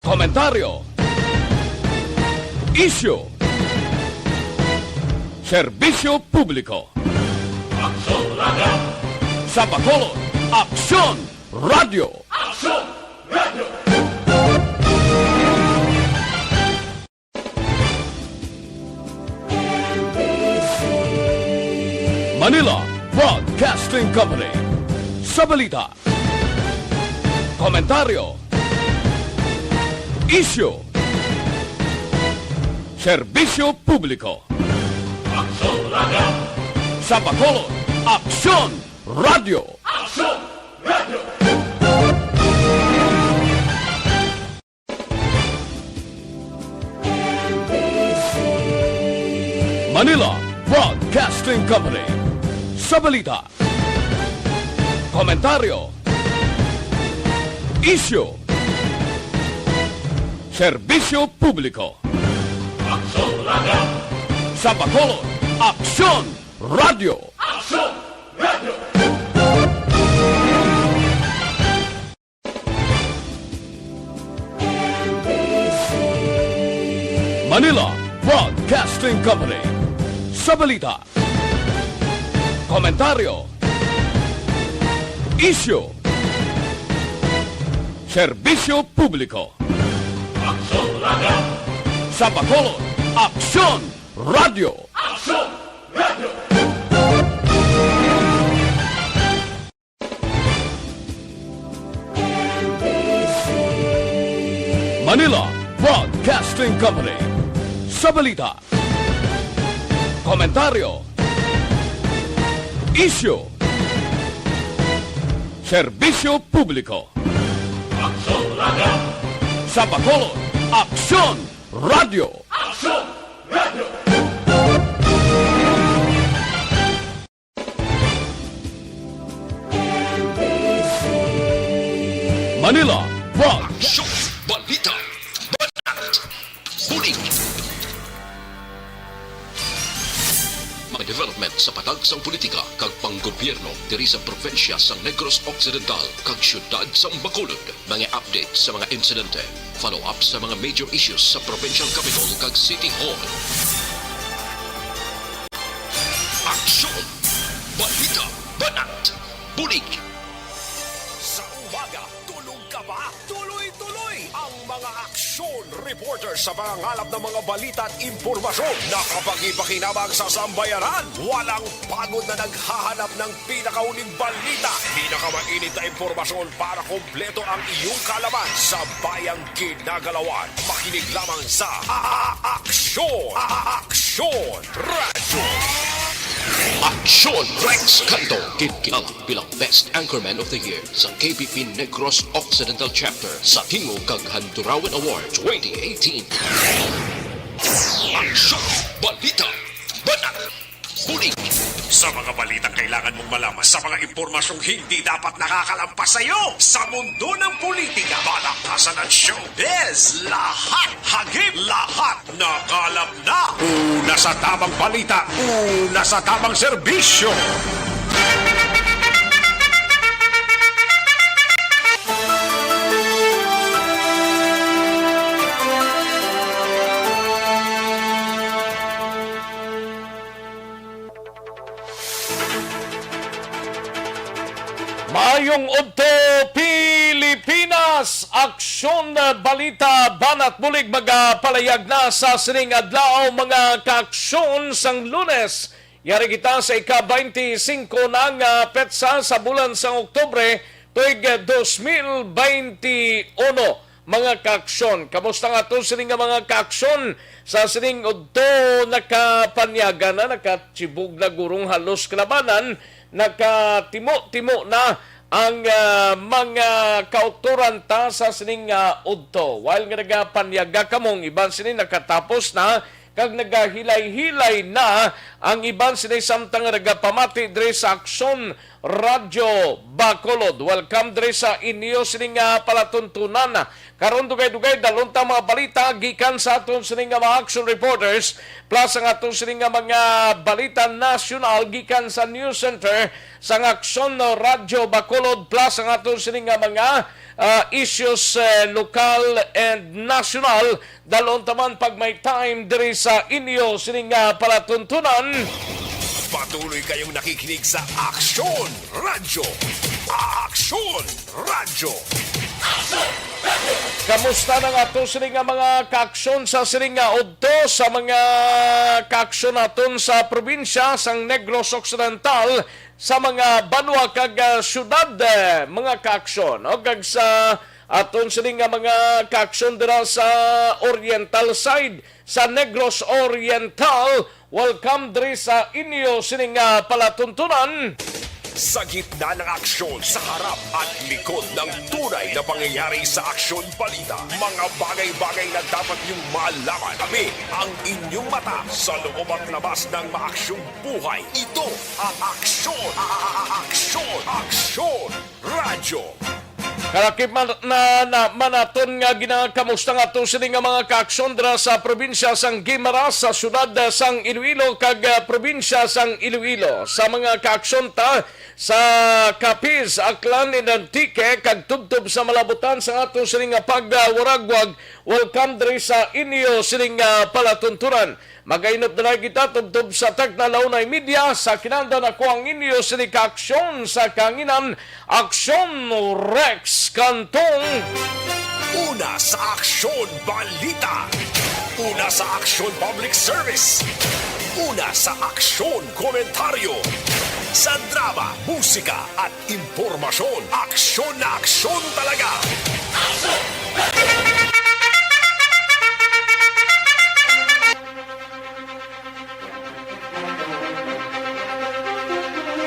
komentaryo, isyu, serbisyo publiko. Aksyon Radio! Sa Bacolod, Aksyon Radio! Aksyon Radio! Manila Broadcasting Company. Sa balita, komentaryo, isyu, serbisyo publiko. Aksyon Radio! Sa Bacolod, Aksyon Radio! Aksyon Radio! Manila Broadcasting Company. Sa balita, komentaryo, isyu, serbisyo publiko. Aksyon Radio! Sa Bacolod, Aksyon Radio! Aksyon Radio! Manila Broadcasting Company. Sa balita, komentaryo, isyu, serbisyo publiko. Aksyon Radio! Sa Bacolod, Aksyon Radio! Aksyon Radio! Manila Broadcasting Company. Sa balita, komentaryo, isyu, serbisyo publiko. Aksyon Radio! Sa Bacolod, Aksyon Radio! Aksyon Radio! Manila Broadcasting. Aksyon! Balita! Banat! Huling! Mga development sa patagsang politika kag panggobyerno diri sa probinsya sang Negros Occidental kag syudad sang Bacolod. Mga update sa mga insidente, follow up sa mga major issues sa provincial capital kag City Hall. Aksyon! Balita! Banat! Bulig! Sa umaga, tulog ka ba? Tuloy-tuloy ang mga aksyon reporter sa mga ngalap ng mga balita at impormasyon na kapag-ipakinabang sa sambayaran. Walang pagod na naghahanap ng pinakauling balita. Pinakamainit na impormasyon para kompleto ang iyong kalaman sa bayang kinagalawan. Makinig lamang sa Aksyon! Aksyon Radio! Aksyon! Rex Canto kinikilala bilang Best Anchorman of the Year sa KBP Negros Occidental Chapter sa Tingog kag Handurawan Award 2018. Aksyon! Balita! Banat! Huling! Sa mga balitang kailangan mong malaman, sa mga impormasyong hindi dapat nakakalampas sa iyo, sa mundo ng politika, balakasan at showbiz, lahat hagip, lahat nakalap na. Una sa tamang balita, una sa tamang serbisyo. Mayong Udto, Pilipinas! Aksyon balita banat bulig magapalayag na sa sining adlaw mga kaaksyon sang Lunes. Yari kita sa ika-25 ng petsa sa bulan sang Oktubre tuig 2021. Mga kaaksyon, kamusta nga ito sining mga kaaksyon sa sining Udto nakapanyaga na, nakatsibog na gurong halos kalabanan, nakatimo-timo na ang mga kauturan ta sa sining udto. While nga nagapanyaga kamong iban sini nakatapos na kag nagahilay-hilay na ang iban sini samtang nagapamati diri sa aksyon Radyo Bacolod. Welcome diri sa inyo sining palatuntunan. Karon dugay-dugay dalunta mga balita gikan sa aton sining mga action reporters plus ang aton sining mga balita nasyonal gikan sa News Center sa Aksyon Radyo Bacolod plus ang aton sining mga issues lokal and national dalon taman pag may time diri sa inyo sining palatuntunan. Patuloy kayong nakikinig sa Aksyon Radyo. Aksyon Radyo. Kamusta na nga ito sining mga kaaksyon sa sining udto sa mga kaaksyon naton sa probinsya sang Negros Occidental sa mga banwa kag syudad mga kaaksyon o kag sa aton sining mga kaaksyon dira sa oriental side sa Negros Oriental. Welcome diri sa inyo sining palatuntunan. Sa gitna ng aksyon, sa harap at likod ng tunay na pangyayari sa Aksyon Balita, mga bagay-bagay na dapat niyong malaman. Kami ang inyong mata sa loob at labas ng maaksyong buhay. Ito ang Aksyon! Aksyon! Aksyon! Radyo! Kalakip manaton nga ginakamusta nga ito sining mga kaaksyon dira sa probinsya sang Guimaras sa syudad sang Iloilo kag probinsya sang Iloilo. Sa mga kaaksyon ta sa Capiz, Aklan, Inantique kag tubtob sa malabutan sa aton sining pagwaragwag. Welcome diri sa inyo sining palatunturan. Magainop na kita tubtob sa Tagnalaw na media sa kinanda na ko ang inyo sining kaaksyon sa kanginan Aksyon Rex Kantong. Una sa Aksyon Balita. Una sa Aksyon Public Service. Una sa Aksyon Komentaryo. Sa drama, musika at impormasyon. Aksyon na aksyon talaga.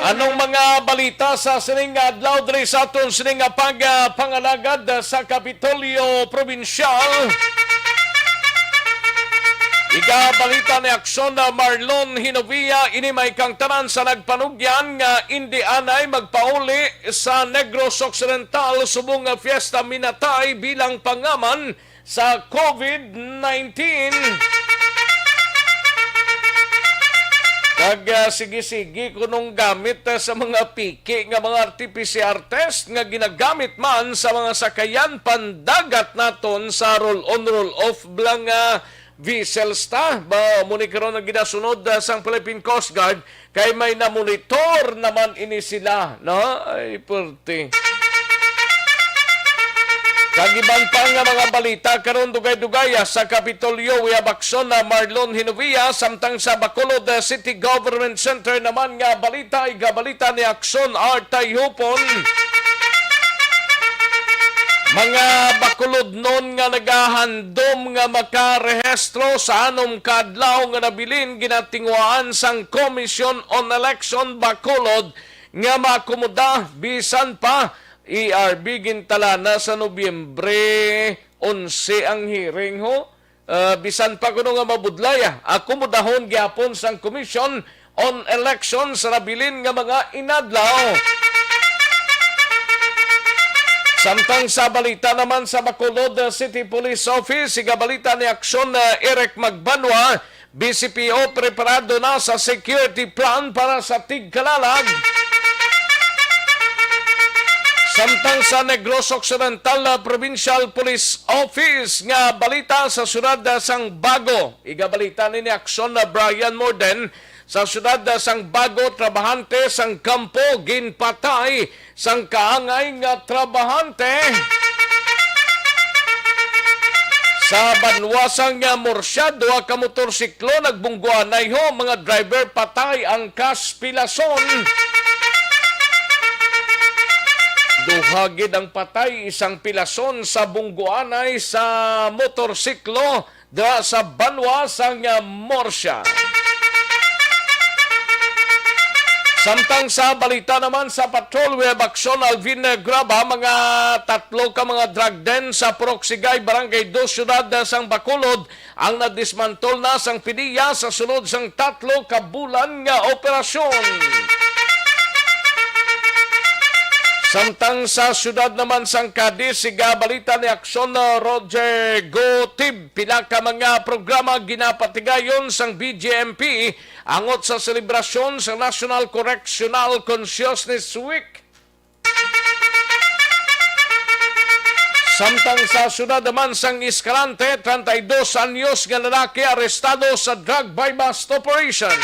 Anong mga balita sa sining adlaw diri sa aton sining pangalagad sa Kapitolyo Provincial? Balita ni Aksyon na Marlon Hinovia ini may kang tanan sa nagpanugyan nga indi anay magpauli sa Negros Occidental subong fiesta minatay bilang pangaman sa COVID-19. Kag sige-sige kunong gamit sa mga piki nga mga artificial test nga ginagamit man sa mga sakayan pandagat naton sa roll-on roll-off blang vessels ta. Ba muni karon nga ginasunod sang Philippine Coast Guard kay may namonitor naman ini sila, no? Ay purti. Kagiban pa nga mga balita karon dugay-dugay sa Kapitolyo Aksyon na Marlon Hinovia samtang sa Bacolod City Government Center naman nga balita igabalita ni Aksyon Artay Hupon. Mga Bacolod non nga nagahandom nga makarehestro sa anom kadlaw nga nabilin ginatingwaan sang Commission on Election Bacolod nga makomoda bisan pa ERB gintala na sa Nobyembre 11 ang hearing ho. Bisan pa kuno nga mabudlaya. Akomodahon gyapon sang Commission on Elections sa nabilin nga mga inadlaw. Samtang sa balita naman sa Bacolod City Police Office, igabalita ni Aksyon na Eric Magbanwa, BCPO preparado na sa security plan para sa Tigkalalag. Samtang sa Negros Occidental Provincial Police Office nga balita sa syudad sang Bago. Igabalita ni Aksyon na Brian Morden sa syudad sang Bago, trabahante sang kampo ginpatay sang kaangay nga trabahante. Sa banwasang nga Morsyado ka motorsiklo nagbungguanay ho mga driver patay ang kaspilason. Duhagid ang patay isang pilason sa bungguanay sa motorsiklo da sa banwa sang Morsya. Samtang sa balita naman sa Patrol Aksyon Alvin Graba, mga tatlo ka mga drug den sa Puroksigay, Barangay 2, Syudad sang Bacolod ang nadismantol na sang pidiya sa sunod sang tatlo ka bulan nga operasyon. Samtang sa syudad naman sang Cadiz, siga balita ni Aksyon na Roger Gotib, pila ka mga programa ginapatigayon sang BGMP angot sa selebrasyon sa National Correctional Consciousness Week. Samtang sa syudad naman sang Escalante, 32 anyos nga lalaki arestado sa drug by bust operation.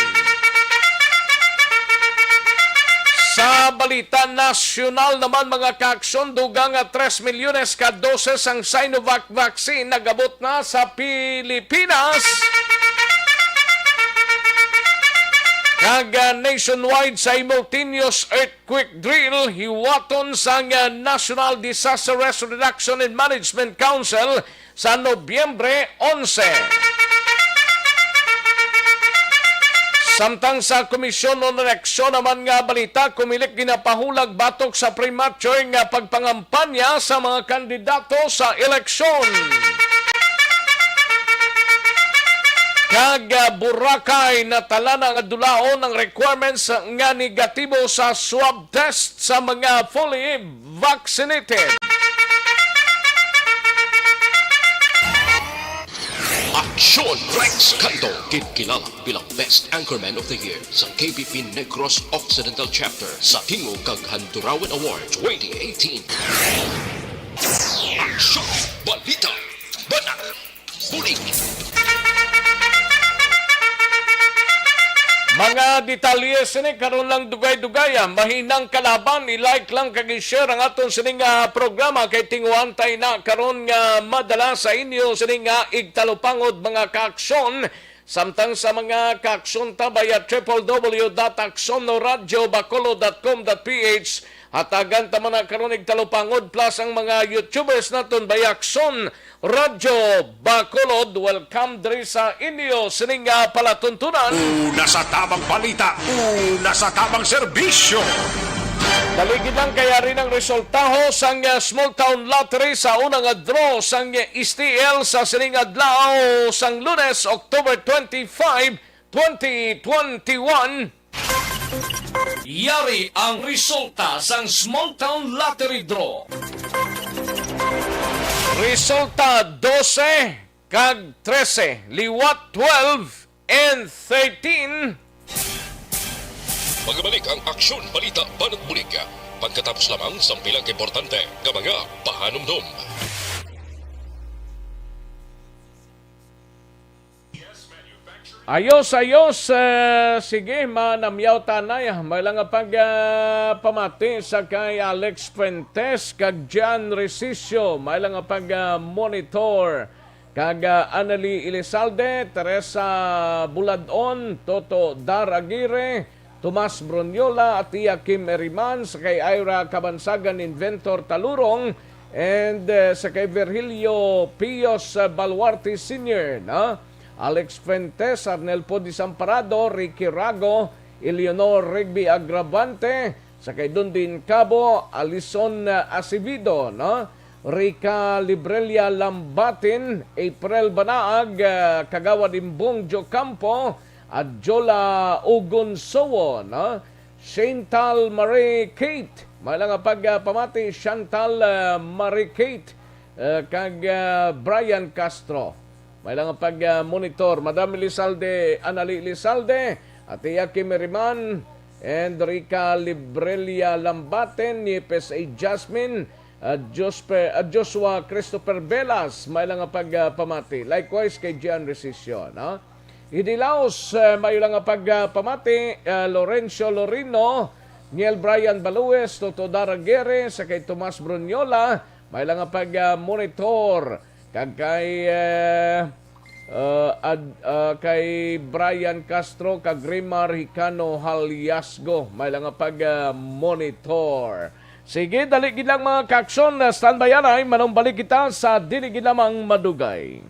Sa balita nasyonal naman mga kaaksyon, dugang 3 milyones ka doses ang Sinovac vaccine nagabot na sa Pilipinas. Kag nationwide sa simultaneous earthquake drill, hiwaton sa National Disaster Risk Reduction and Management Council sa Nobyembre 11. Samtang sa Komisyon on Eleksyon naman nga balita, kumilik ginapahulag batok sa premature nga pagpangampanya sa mga kandidato sa eleksyon. Kag Boracay natala ng adulaon ang requirements nga negatibo sa swab test sa mga fully vaccinated. Aksyon Rex Canto, kilala bilang Best Anchorman of the Year sa KBP Negros Occidental Chapter sa Tingog kag Handurawan Award 2018. Aksyon Balita Banat Huling. Mga detalye sini karon lang dugay-dugaya, mahinang kalaban, i-like lang kag i-share ang aton sining programa kay tinguantay na karon nga madala sa inyo sining igtalupangod mga kaaksyon. Samtang sa mga kaaksyon tabaya www.aksonnoradiobacolod.com.ph hatagan ta man karon igtalupangod plus ang mga YouTubers naton Bayakson Radyo Bacolod. Welcome diri sa inyo sining palatuntunan. Una sa tamang balita, una sa tamang serbisyo. Daligid lang kaya rin ang resultaho sang Small Town Lottery sa unang draw sang STL sa sining adlaw sang Lunes, October 25, 2021. Yari ang resulta sang Small Town Lottery Draw. Resulta 12 kag 13, liwat 12 and 13. Magbalik ang Aksyon Balita Banat Bulig. Pagkatapos lamang sa pilang importante nga mga pahanumdum. Ayos, sige, manamyaw tanay. May lang pamati sa kay Alex Fuentes, kag Jan Resisio. May lang monitor. Kag Anali Elizalde, Teresa Buladon, Toto Dar Aguirre, Tomas Bronyola at Kim Eriman, sa kay Ira Kabansagan Inventor Talurong, and sa kay Virgilio Pios Baluarte Sr., Alex Fuentes, Arnel Po Disamparado, Ricky Rago, Eleonor Rigby Agravante, sa kay Dundin Cabo, Alison Acevedo, Rica Librelia Lambatin, April Banaag, Kagawad Imbong Jocampo, at Jola Ugonsowo, Chantal Marie Kate, may lang pamati Chantal Marie Kate, kag Brian Castro. May lang monitor Madam Elizalde, Anali Elizalde, at Iyaki Meriman, and Rica Librelia Lambaten, Yepes A. Jasmine, Joshua Christopher Velas, may lang pamati. Likewise kay Gian Resisio, Idilaos, may lang pamati, Lorenzo Lorino, Niel Brian Balues, Toto Daragere, sa kay Tomas Brunyola, may lang monitor kag kay Brian Castro, kag Rimar Hicano Halyasgo, may lang monitor. Sige, daligid lang mga kaksyon, standby ay manumbalik kita sa diligid lamang madugay.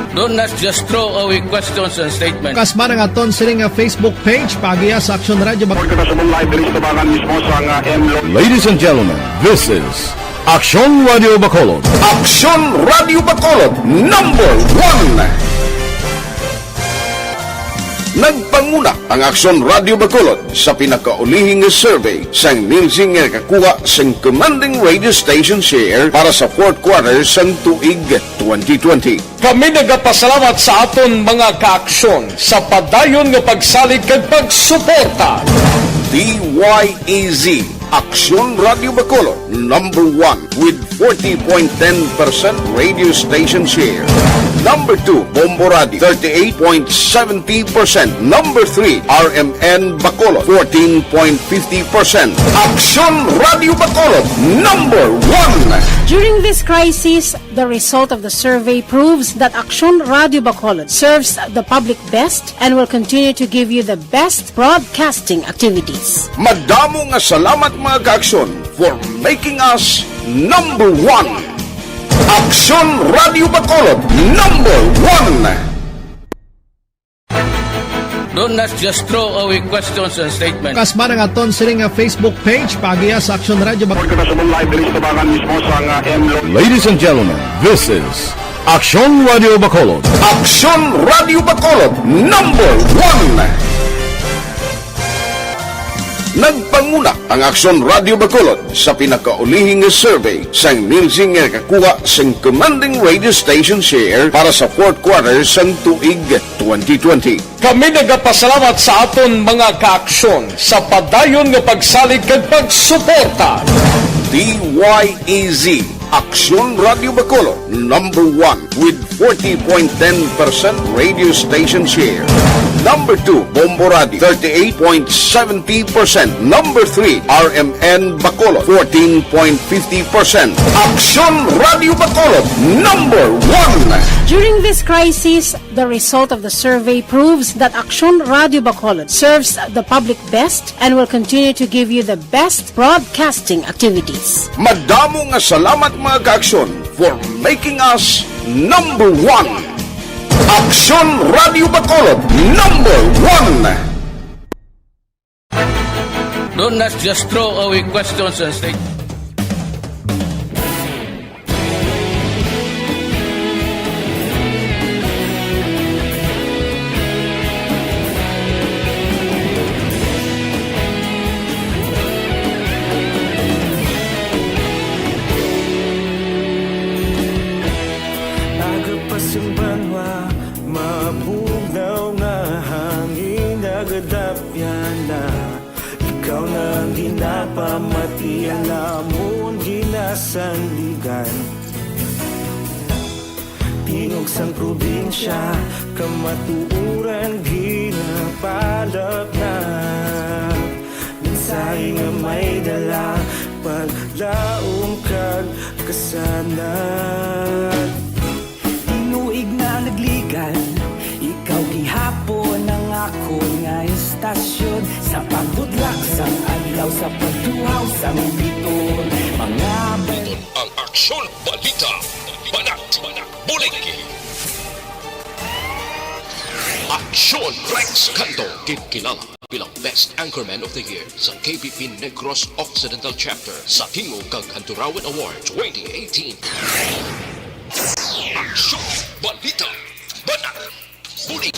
Don't not just throw away questions and statements. Kasma nga aton sining nga Facebook page pagiya sa Action Radio. Ladies and gentlemen, this is Action Radio Bacolod. Aksyon Radio Bacolod number 1. Nagpanguna ang Aksyon Radio Bacolod sa pinakaulihing survey sang nilsing nga kakuha sang commanding radio station share para sa fourth quarter sang tuig 2020. Kami nagapasalamat sa aton mga kaaksyon sa padayon nga pagsalig kag pagsuporta. DYEZ Aksyon Radio Bacolod number 1 with 40.10% radio station share. Number 2, Bombo Radio 38.70%. Number 3, RMN Bacolod 14.50%. Aksyon Radio Bacolod number 1. During this crisis, the result of the survey proves that Action Radio Bacolod serves the public best and will continue to give you the best broadcasting activities. Madamo nga salamat mga kaaksyon for making us number 1. Aksyon Radio Bacolod number 1. Don't not just throw away questions and statements. Kasma nga aton sining nga Facebook page pagiya sa Action Radio. Ladies and gentlemen, this is Action Radio Bacolod. Aksyon Radio Bacolod number 1. Nagpanguna ang Aksyon Radio Bacolod sa pinakaulihing survey sang nilsing nga kakuha sang commanding radio station share para sa fourth quarter sang tuig 2020. Kami nagapasalamat sa aton mga kaaksyon sa padayon nga pagsalig kag pagsuporta. DYEZ Aksyon Radio Bacolod number 1 with 40.10% radio station share. Number 2, Bombo Radio 38.70%. Number 3, RMN Bacolod 14.50%. Aksyon Radio Bacolod number 1. During this crisis, the result of the survey proves that Action Radio Bacolod serves the public best and will continue to give you the best broadcasting activities. Madamo nga salamat mga kaaksyon for making us number 1. Aksyon Radio Bacolod number 1. Don't not just throw away questions and statements. Agapasumbanwa, mabugnaw nga hangin agadapyan na ikaw nang ginapamatian namon ginasandigan. Tingog sang probinsya, kamatuuran ginapalap na mensahe nga may dala, paglaom kag kasanat. Tinuig na nagligan, ikaw gihapon ang ako nga istasyon sa pagbudlak sang adlaw sa pagtuhaw sa biton mga Ang Aksyon Balita. Banat. Bulig. Aksyon Rex Canto. Kilala bilang Best Anchorman of the Year sa KBP Negros Occidental Chapter sa Tingog kag Kanturawan Award 2018. Aksyon Balita. Banat. Bulig.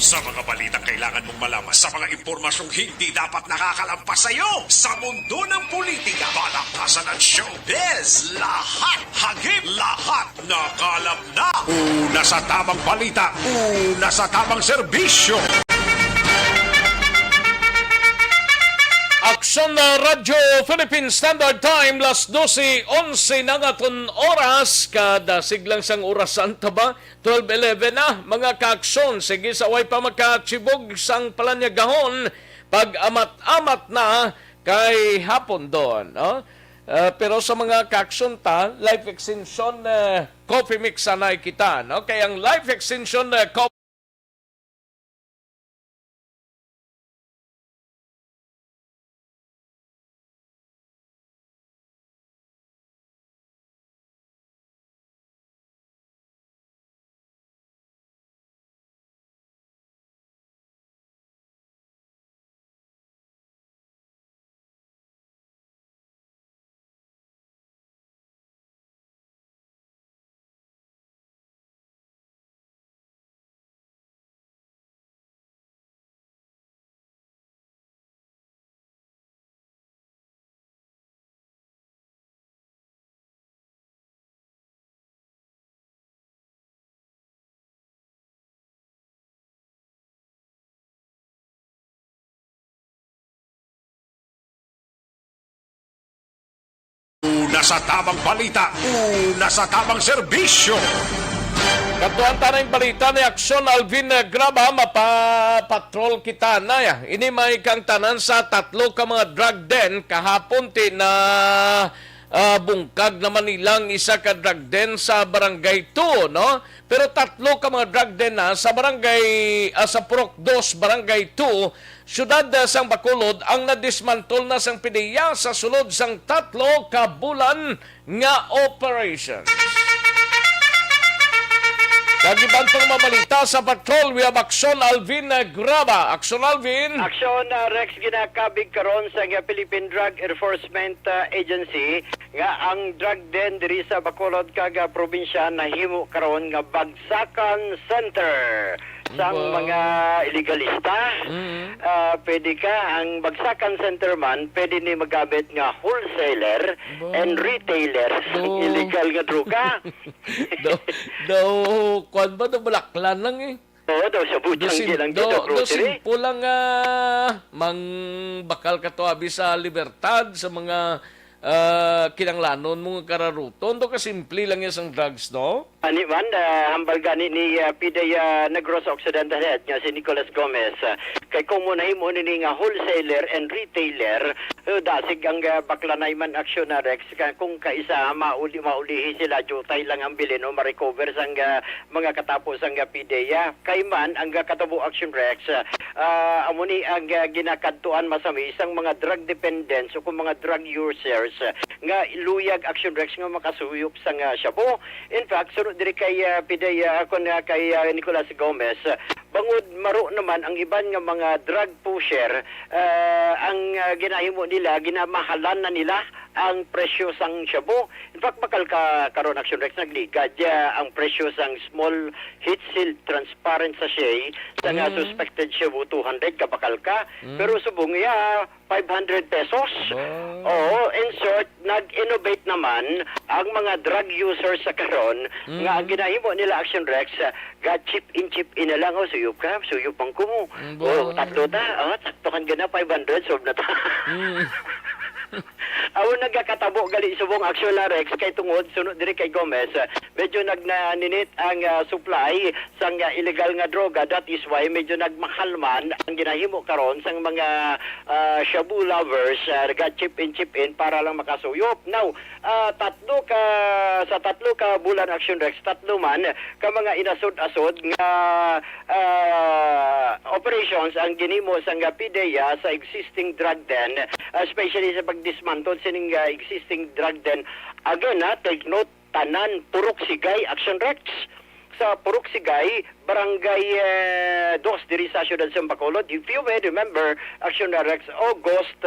Sa mga balitang kailangan mong malaman, sa mga impormasyong hindi dapat nakakalampas sa iyo, sa mundo ng politika, palakasan at showbiz, lahat hagip, lahat nakalap na. Una sa tamang balita, una sa tamang serbisyo. Aksyon na Radyo Philippine Standard Time, las 12:11 na ngaton oras, kada siglang sang orasan ba? 12:11 na, mga kaaksyon. Sige sa way pa makachibog sang palanyagahon, pag amat-amat na kay hapon doon. No? Pero sa mga kaaksyon ta, life extension coffee mix sanay kita. No? Kaya ang life extension coffee Una sa tamang balita, una sa tamang serbisyo. Katuan tanay balita ni Aksyon Alvin Graba, mapapatrol kita na ya. Ini may kang tanan sa tatlo ka mga drug den kahapon na bungkag naman nilang isa ka drug den sa barangay 2, no? Pero tatlo ka mga drug den na sa barangay, sa Purok 2, barangay 2, syudad sang Bacolod, ang nadismantol na sang PDEA sa sulod sang tatlo ka bulan nga operation. Nagibantong mabalita sa patrol, we have Aksyon Alvin Graba. Aksyon Alvin. Aksyon Rex ginakabig karon sa Philippine Drug Enforcement Agency nga ang drug den diri sa Bacolod kaga probinsya nahimo karon nga Bagsakan Center sang mga illegalista. Pwede ka ang Bagsakan Center man pwede ni magamit nga wholesaler and retailer illegal nga droga. daw kwan ba daw balaklan lang eh. Oo, daw sa butang gilang dito grocery. Simple lang mang bakal ka to abi sa libertad sa mga kinanglanon mong kararuton. Do kasimple lang yung sang drugs, no? Ani man, hambal gani ni PDEA Negros Occidental Head nga si Nicolas Gomez. Kay kung munahin mo ni nga wholesaler and retailer, dasig ang baklanay man aksyon na Rex. Kung kaisa maulihi sila, jutay lang ang bilin o ma-recover sang mga katapos ang PDEA. Kay man, ang katabo action Rex, amuni ang ginakadtuan masami isang mga drug dependents o kung mga drug users nga iluyag action Rex nga makasuyop sang shabu. In fact, sunod diri kay PDEA ako na kay Nicolas Gomez, bangod maro naman ang iban nga mga drug pusher, ang ginahimo nila, ginamahalan na nila ang presyo sang shabu. In fact, bakal karon action Rex nagligad ang presyo sang small heat seal transparent sachet sa nga suspected shabu 200 ka bakal ka. Pero subong 500 pesos. Oo, in short, nag-innovate naman ang mga drug users sa karon nga ang ginahimo nila action Rex, chip in na lang, suyop ka, suyop ang kumo. Tatlo ta, sakto kan gana 500, sob na ta. Awo nagkakatabo gali subong aksyon na Rex kay tungod sunod diri kay Gomez, medyo nagnaninit ang supply sang illegal nga droga. That is why medyo nagmahal man ang ginahimo karon sang mga shabu lovers, chip in para lang makasuyop. Now, tatlo ka bulan action Rex, tatlo man ka mga inasod-asod nga operations ang ginimo sang PDEA sa existing drug den, especially sa pagdismantle sining existing drug den. Again, take note, tanan Purok Sigay action Rex. Sa Purok Sigay, barangay 2 diri sa siyudad sa Bacolod. If you may remember, action Rex, August,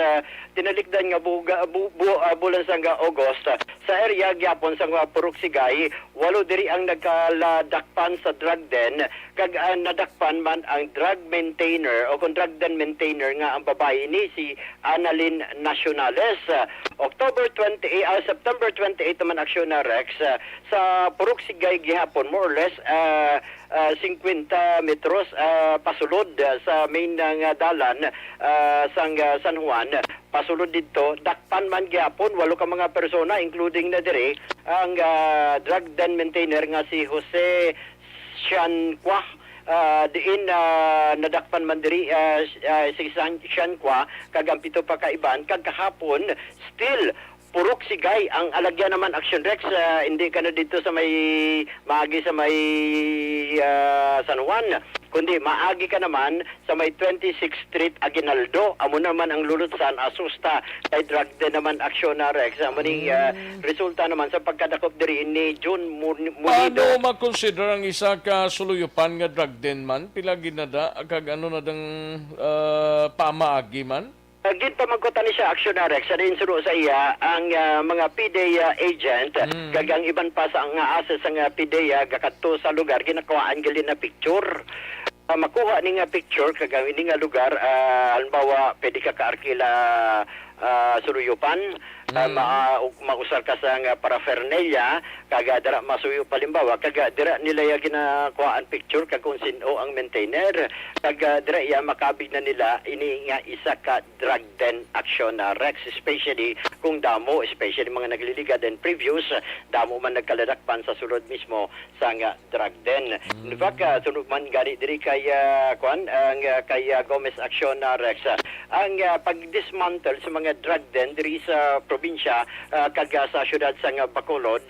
tinalikdan nga bulan sang August, sa area gyapon sa Purok Sigay, 8 diri ang nagkaladakpan sa drug den, kag nadakpan man ang drug maintainer o kung drug den maintainer nga ang babae ni si Annalyn Nacionales. September 28 naman action Rex, sa Purok Sigay gihapon, more or less 50 metros pasulod sa main ng dalan sang San Juan. Pasulod dito, dakpan man gyapon 8 ka mga persona including na dire ang drug den maintainer nga si Jose Sianqua. Diin nadakpan man diri si Sianqua kag ang 7 pa ka iban kag kahapon still Purok Sigay ang alagyan naman action Rex, hindi ka na dito sa may maagi sa may San Juan, kundi maagi ka naman sa may 26th Street Aguinaldo. Amo naman ang lulutsan asusta kay drug din naman action na Rex. Amo ning resulta naman sa pagkadakop diri ni June Munido. Paano makonsider ang isa ka suluyupan nga drug den man? Pila ginada kag ano na dang pamaagi man? Gid pa magkutan ni siya action na Rex, sa insuro sa iya ang mga PDEA agent, kag ang iban pa sa nga asa sa nga PDEA gakadto sa lugar ginakuhaan gali na picture. Makuha ni nga picture kag ni nga lugar, halimbawa pwede ka kaarkila suruyupan, mausar ka sa nga paraphernalia kaga dira masuyo palimbawa kaga dira nila ya ginakuhaan picture kag kung sino ang maintainer kaga dira ya makabig na nila ini nga isa ka drug den action na Rex, especially kung damo, especially mga nagliliga den previous damo man nagkaladakpan sa sulod mismo sa nga drug den. In fact, sunod man gani diri kay kay Gomez Action na Rex ang pag-dismantle sa mga drug den diri sa probinsya kag sa syudad sa Bacolod,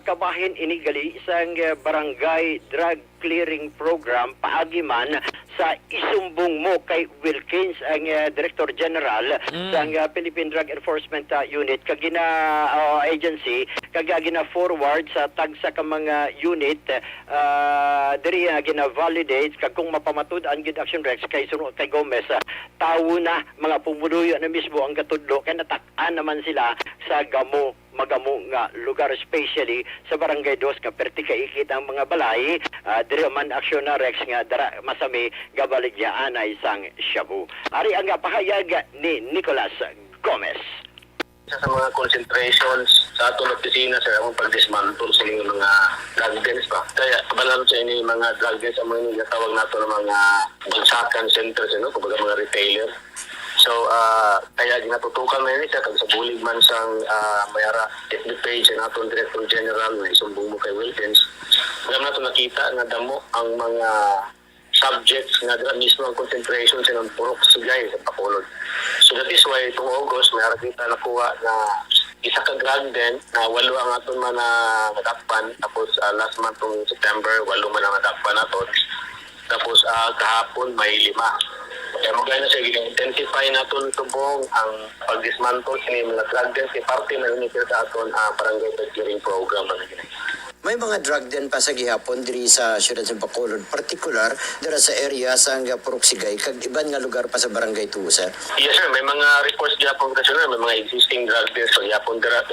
kabahin inigali isang barangay drug clearing program paagi man sa isumbong mo kay Wilkins ang Director General sa Philippine Drug Enforcement Unit kag gina agency kag gina forward sa tagsa ka mga unit diri gina validate kag kung mapamatud-an gid Action Rex kay sunod kay Gomez tawo na mga pumuluyo na mismo ang katudlo kay natak-an naman sila sa magamo nga lugar, especially sa Barangay 2 nga perti kaikit ang mga balay diri man Action na Rex nga dara masami gabaligya anay sang Shabu. Ari ang pahayag ni Nicolas Gomez. Sa mga concentrations sa atong opisina sa among pag-dismantle sa mga drug dens ba. Kaya kabalan sa ini mga drug dens ang mga tawag nato ng mga bagsakan centers, kumbaga mga retailer. So, kaya ginatutukan na yun siya kag sa bulig man sang mayara FB page na atong Director General na isumbong mo kay Wilkins. Alam nato nakita nga damo ang mga subjects nga dira mismo ang concentration sa ng purok sugay sa Bacolod. So that is why itong August mayara kita nakuha na isa ka drug den na 8 ang aton man natakpan, tapos last month tong September 8 man ang natakpan naton. Tapos kahapon may 5. Kaya magaya na siya, intensify natin tubong ang pag-dismantle sa mga drug dens, parte na rin ito sa aton barangay clearing program na ginagawa. May mga drug den pa sa gihapon diri sa siyudad sa Bacolod, particular dira sa area sa Puroksigay kag iban nga lugar pa sa Barangay 2, sir. Yes sir, may mga reports gihapon kasi may mga existing drug dens so gihapon dira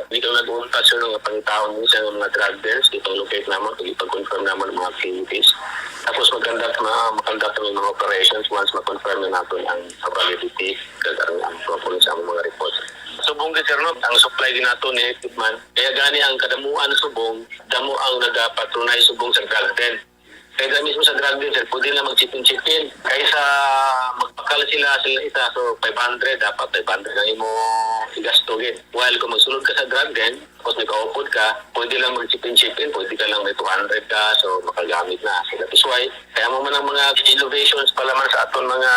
dito nag-uunta sir nga pangitaon ni sa mga drug dens dito locate naman kag ipag-confirm naman mga activities. Tapos makandak ng mga operations once ma-confirm na natin ang validity kag ang proponents sa mga reports. Subong din sir, ang supply din nato ni equipment. Kaya gani ang kadamuan ng subong, damo ang nagapatronay subong sa drug den. Kaya mismo sa drug den, sir, pwede na mag-chipin-chipin. Kaysa magpakala sila isa, so 500, dapat 500 ang imo igastogin. While kung magsulod ka sa drug den, tapos may kaupod ka, pwede lang mag-chipin-chipin, pwede ka lang may 200 ka, so makagamit na. So that is why, kaya mo man ang mga innovations pala man sa aton mga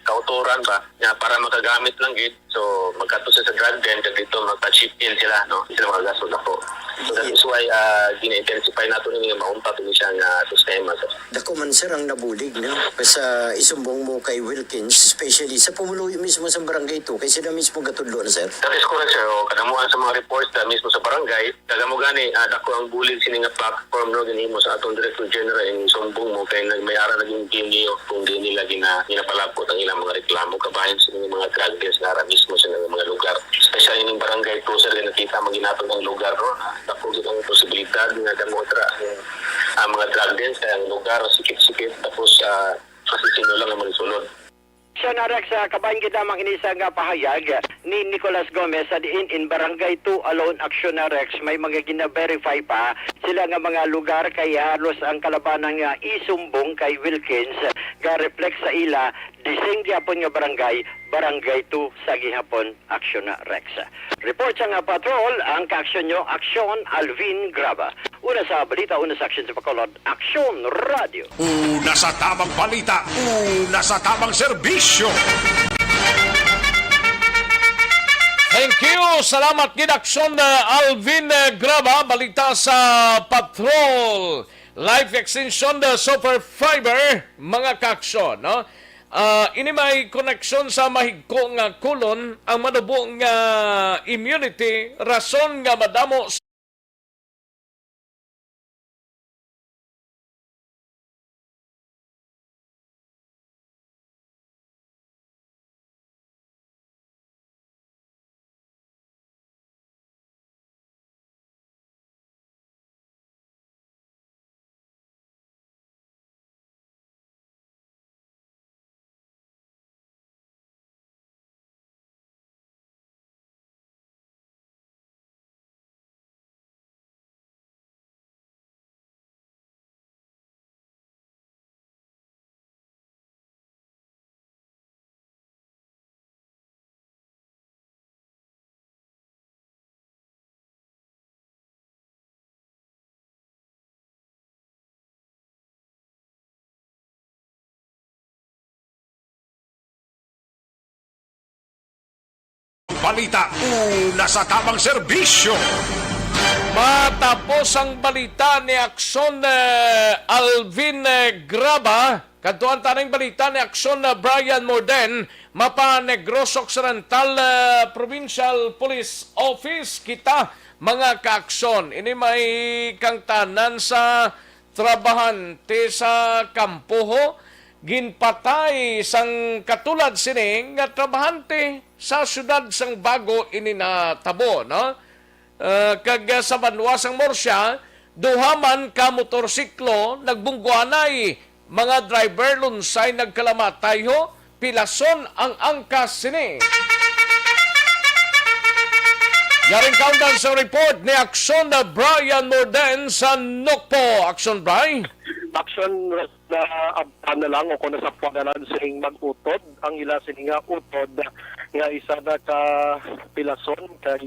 kauturan ba, na para makagamit lang gid. So magkatusa sa drug den, kaya dito magpa-chip-in sila, no? Hindi sila magagasod ako. So that is why, gina-intensify natin yung maumpat yung isang sistema. Dako man sir ang nabulig na sa isumbong mo kay Wilkins, especially sa pumuluyo mismo sa Barangay 2, kay sila mismo gatudlo na sir. That is correct sir. O, kadamuan sa mga reports na mismo sa barangay, kagamo gani, dako ang bulig sini nga platform no ganimo sa atong Director General yung sumbong mo kay may-ara naging niyo kung di nila ginapalapot ang ilang mga reklamo kabahin sa mga drug deals na mismo sa mga lugar. Especially yung Barangay 2 sir, nakita maginatong ng lugar no, dako gid ang posibilidad nga damo ang mga drug deals kaya ang lugar sikit-sikit tapos masisino lang ang magsulod. Siya na Rex, kabahin kita mang inisang pahayag ni Nicolas Gomez sa diin in Barangay 2 Alone Action na Rex, may mga gina-verify pa sila nga mga lugar kay halos ang kalabanang isumbong kay Wilkins ga reflect sa ila dising gihapon nga Barangay 2 sa gihapon Action na Rex. Report sa nga patrol ang ka-action nyo, Action Alvin Graba. Una sa balita, una sa action sa Bacolod, Action Radio. Una sa tamang balita, una sa tamang serbisyo. Thank you. Salamat gid Action Alvin Graba. Balita sa Patrol. Life Extension Super Fiber, mga ka-aksyon, no? Ini may koneksyon sa mahigko nga kulon ang manubo nga immunity, rason nga madamo balita, una sa tamang serbisyo. Matapos ang balita ni Akson Alvin Graba, kantuan tanang balita ni Akson Brian Morden, Mapa Negros Occidental Provincial Police Office, kita mga kaakson. Ini may kangtanan sa trabahante sa kampuho, ginpatay sang katulad sining nga trabahante sa syudad sang Bago ini natabo, no? Kag sa banwasang Morsya, duhaman ka motorsiklo nagbungguanay, mga driver lunsay nagkalamatay ho, pilason ang angkas sini. Yaring countdown sa report ni Akson Brian Morden sa Nokpo. Akson Brian? Action na abtan na lang o kung nasa pwadalan sining mag-utod ang ila sining utod nga isa na ka pilason kag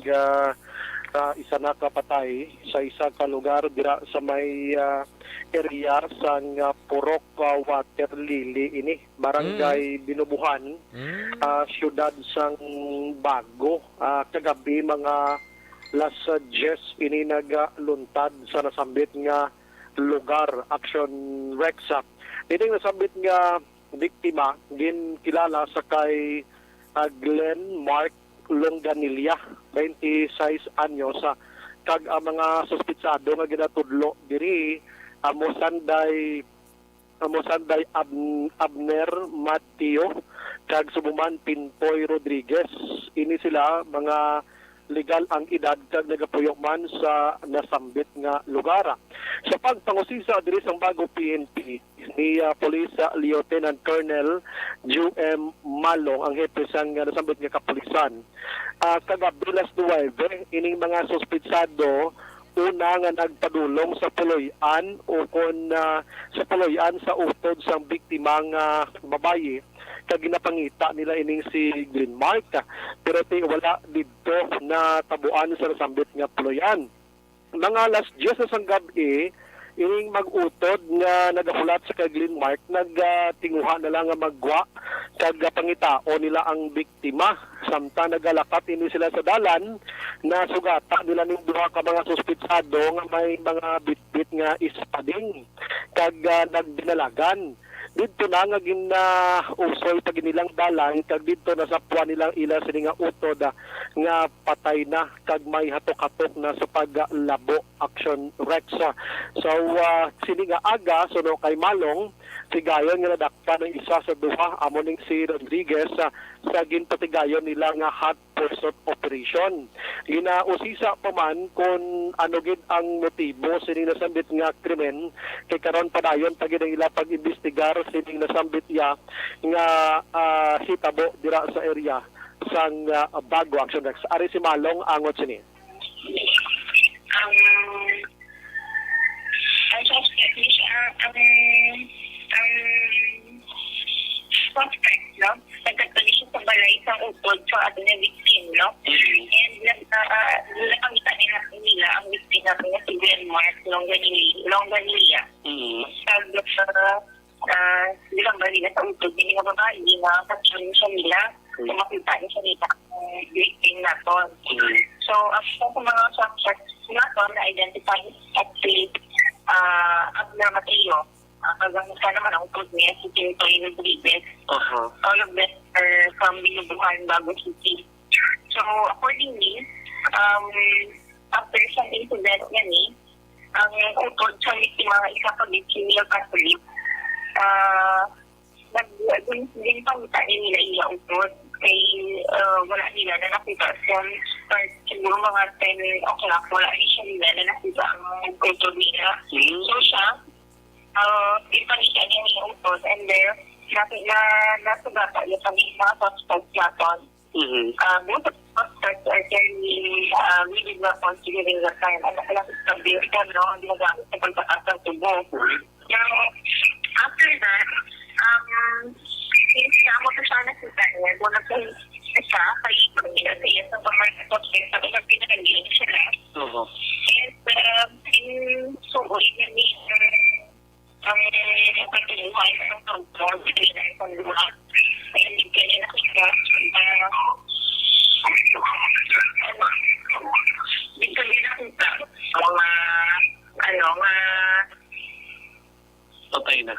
isa na kapatay sa isa ka lugar dira sa may area sa Purok Water Lily ini barangay Binubuhan, siyudad sang Bago. Kagabi mga las 10 ini nagaluntad sa nasambit nga lugar, Action Rexac. Dining nasambit nga biktima ginkilala sa kay Glenn Mark Longanilla, 26 anyos, kag ang mga suspitsado nga ginatudlo diri Amosanday Abner Mateo kag Subuman Pinpoy Rodriguez. Ini sila mga legal ang edad kag nagapuyok man sa nasambit nga lugar. Sa pagpangusisa diri sang Bago PNP ni Police Lieutenant Colonel Ju.M. Malong ang hepe sang nasambit nga kapulisan. Kagabi las 9 ining mga suspitsado una nga nagpadulong sa puloy-an o kon sa puloy-an sa utod sang biktima nga babaye kag ginapangita nila ining si Greenmark, pero wala dito na tabuan sa nasambit nga puloyan. Mga alas 10 sa gabi ining mag-utod nga nagahulat sa kay Greenmark, nagtinguha na lang nga magwa kag pangitao nila ang biktima. Samtang nagalakat ini sila sa dalan, na sugata nila ning duha ka mga suspitsado nga may mga bitbit nga ispading kag nagdinalagan. Dito na nga usoy pag nilang dalan kag dito na sa puwan nilang ila sini nga utod nga patay na kag may hatok-hatok na sa paglabo. Action Rexa. So sini nga aga suno kay Malong tigayon nga nadakpan ng isa sa duha amo ning si Rodriguez sa ginpatigayon nila nga hot pursuit operation. Ginausisa pa man kung ano gid ang motibo sining nasambit nga krimen kay karon padayon pagid ang ila pag-imbestigar sining nasambit ya nga hitabo dira sa area sang Bago. Action Rex. Ari si Malong angot sini. Suspect, no? Nagkatuloy siya sa balay sa utod sa ato na victim, no? And nakakita nila ang victim natin na si Glenmark Longanilla. Bilang balila sa utod, hindi nga babae, hindi nga katulong siya nila. Kumakita niya siya nila ang victim natin. So, after sa mga suspects natin, na-identify actually Abner Mateo. Kagamitan naman ang utod niya si Pinpoy Rodriguez. All of them are from Binubuhan, Bago City. So, accordingly, after sa incident niya ang utod sa mga isa pag-civil Catholic, din pangitain nila iya utod. Kay wala nila na nakita start siguro mga 10 o'clock, wala siya nila na nakita ang utod nila. So siya, ipangita niya yung utod and there, nasugata yung mga suspects natin. Both of the suspects are carrying really weapons during the time. Ano ka lang sabi, no? Hindi nagamit sa pagtakas ng tubo. Now, after that, since mo ito siya nakita niya, muna po siya, kaya nila sa iya sa mga suspects, sabi na pinagaling sila. And so, yun ang pagtuluhan ng pagtuluhan ng pagtuluhan ay hindi kaya nakita Dito ginakita mga Patay na.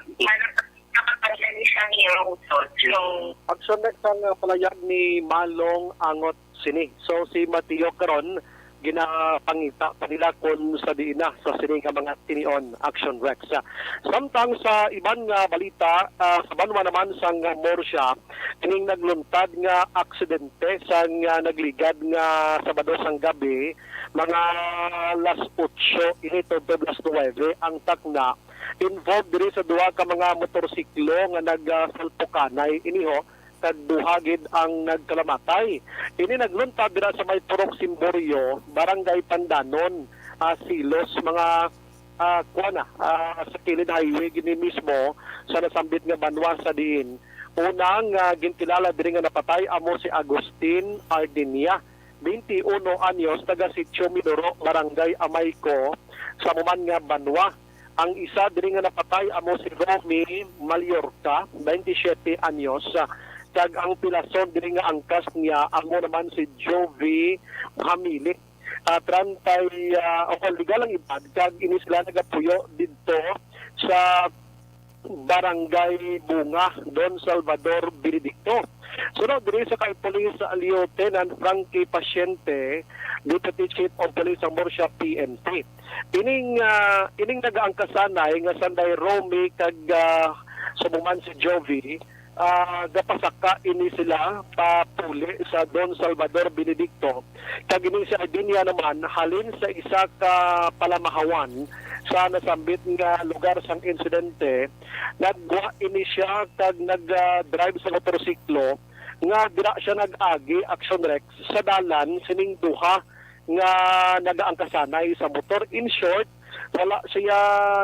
nakapagdali siyang irutot. So, Action next ang palayag ni Malong Angot Sini. So si Mateo karon ginapangita pa nila kung sa diin na sa sini nga mga tinion Action Rex. Samtang sa iban nga balita, sa banwa naman sang Morsha, kining nagluntad nga aksidente sang nagligad nga Sabado sang gabi, mga alas 8 ini to alas 9 ang takna involved diri sa duha ka mga motorsiklo nga nagsalpukanay iniho duhagid ang nagkalamatay. Ini nagluntad dira sa may Purok Simboryo, Barangay Pandanon, Silos, mga sa kilid highway gini mismo sa nasambit nga banwa sa diin. Unang gintilala diri nga napatay amo si Agustin Ardinia, 21 anyos, taga Sitio Mindoro, Barangay Amayco, sa Muman nga banwa. Ang isa diri nga napatay amo si Romy Mallorca, 27 anyos, kag ang pilason diri nga angkas niya amo naman si Jovi Hamili, 30 legal ang ibad, kag ini sila nagapuyo dito sa Barangay Bunga, Don Salvador Benedicto. Sunod diri sa kay Police Lieutenant Frankie Pasyente, Deputy Chief of Police ng Morsha PNP. Ining nagaangkasanay nga sanday Romy kag sumuman si Jovi, gapasaka ini sila papuli sa Don Salvador Benedicto. Kag ini si Ardinia naman halin sa isa ka palamahawan sa nasambit nga lugar sang insidente. Nagwa ini siya kag nag-drive sa motorsiklo nga dira siya nag-agi Action Rex sa dalan sining duha nga nagaangkasanay sa motor. In short, wala siya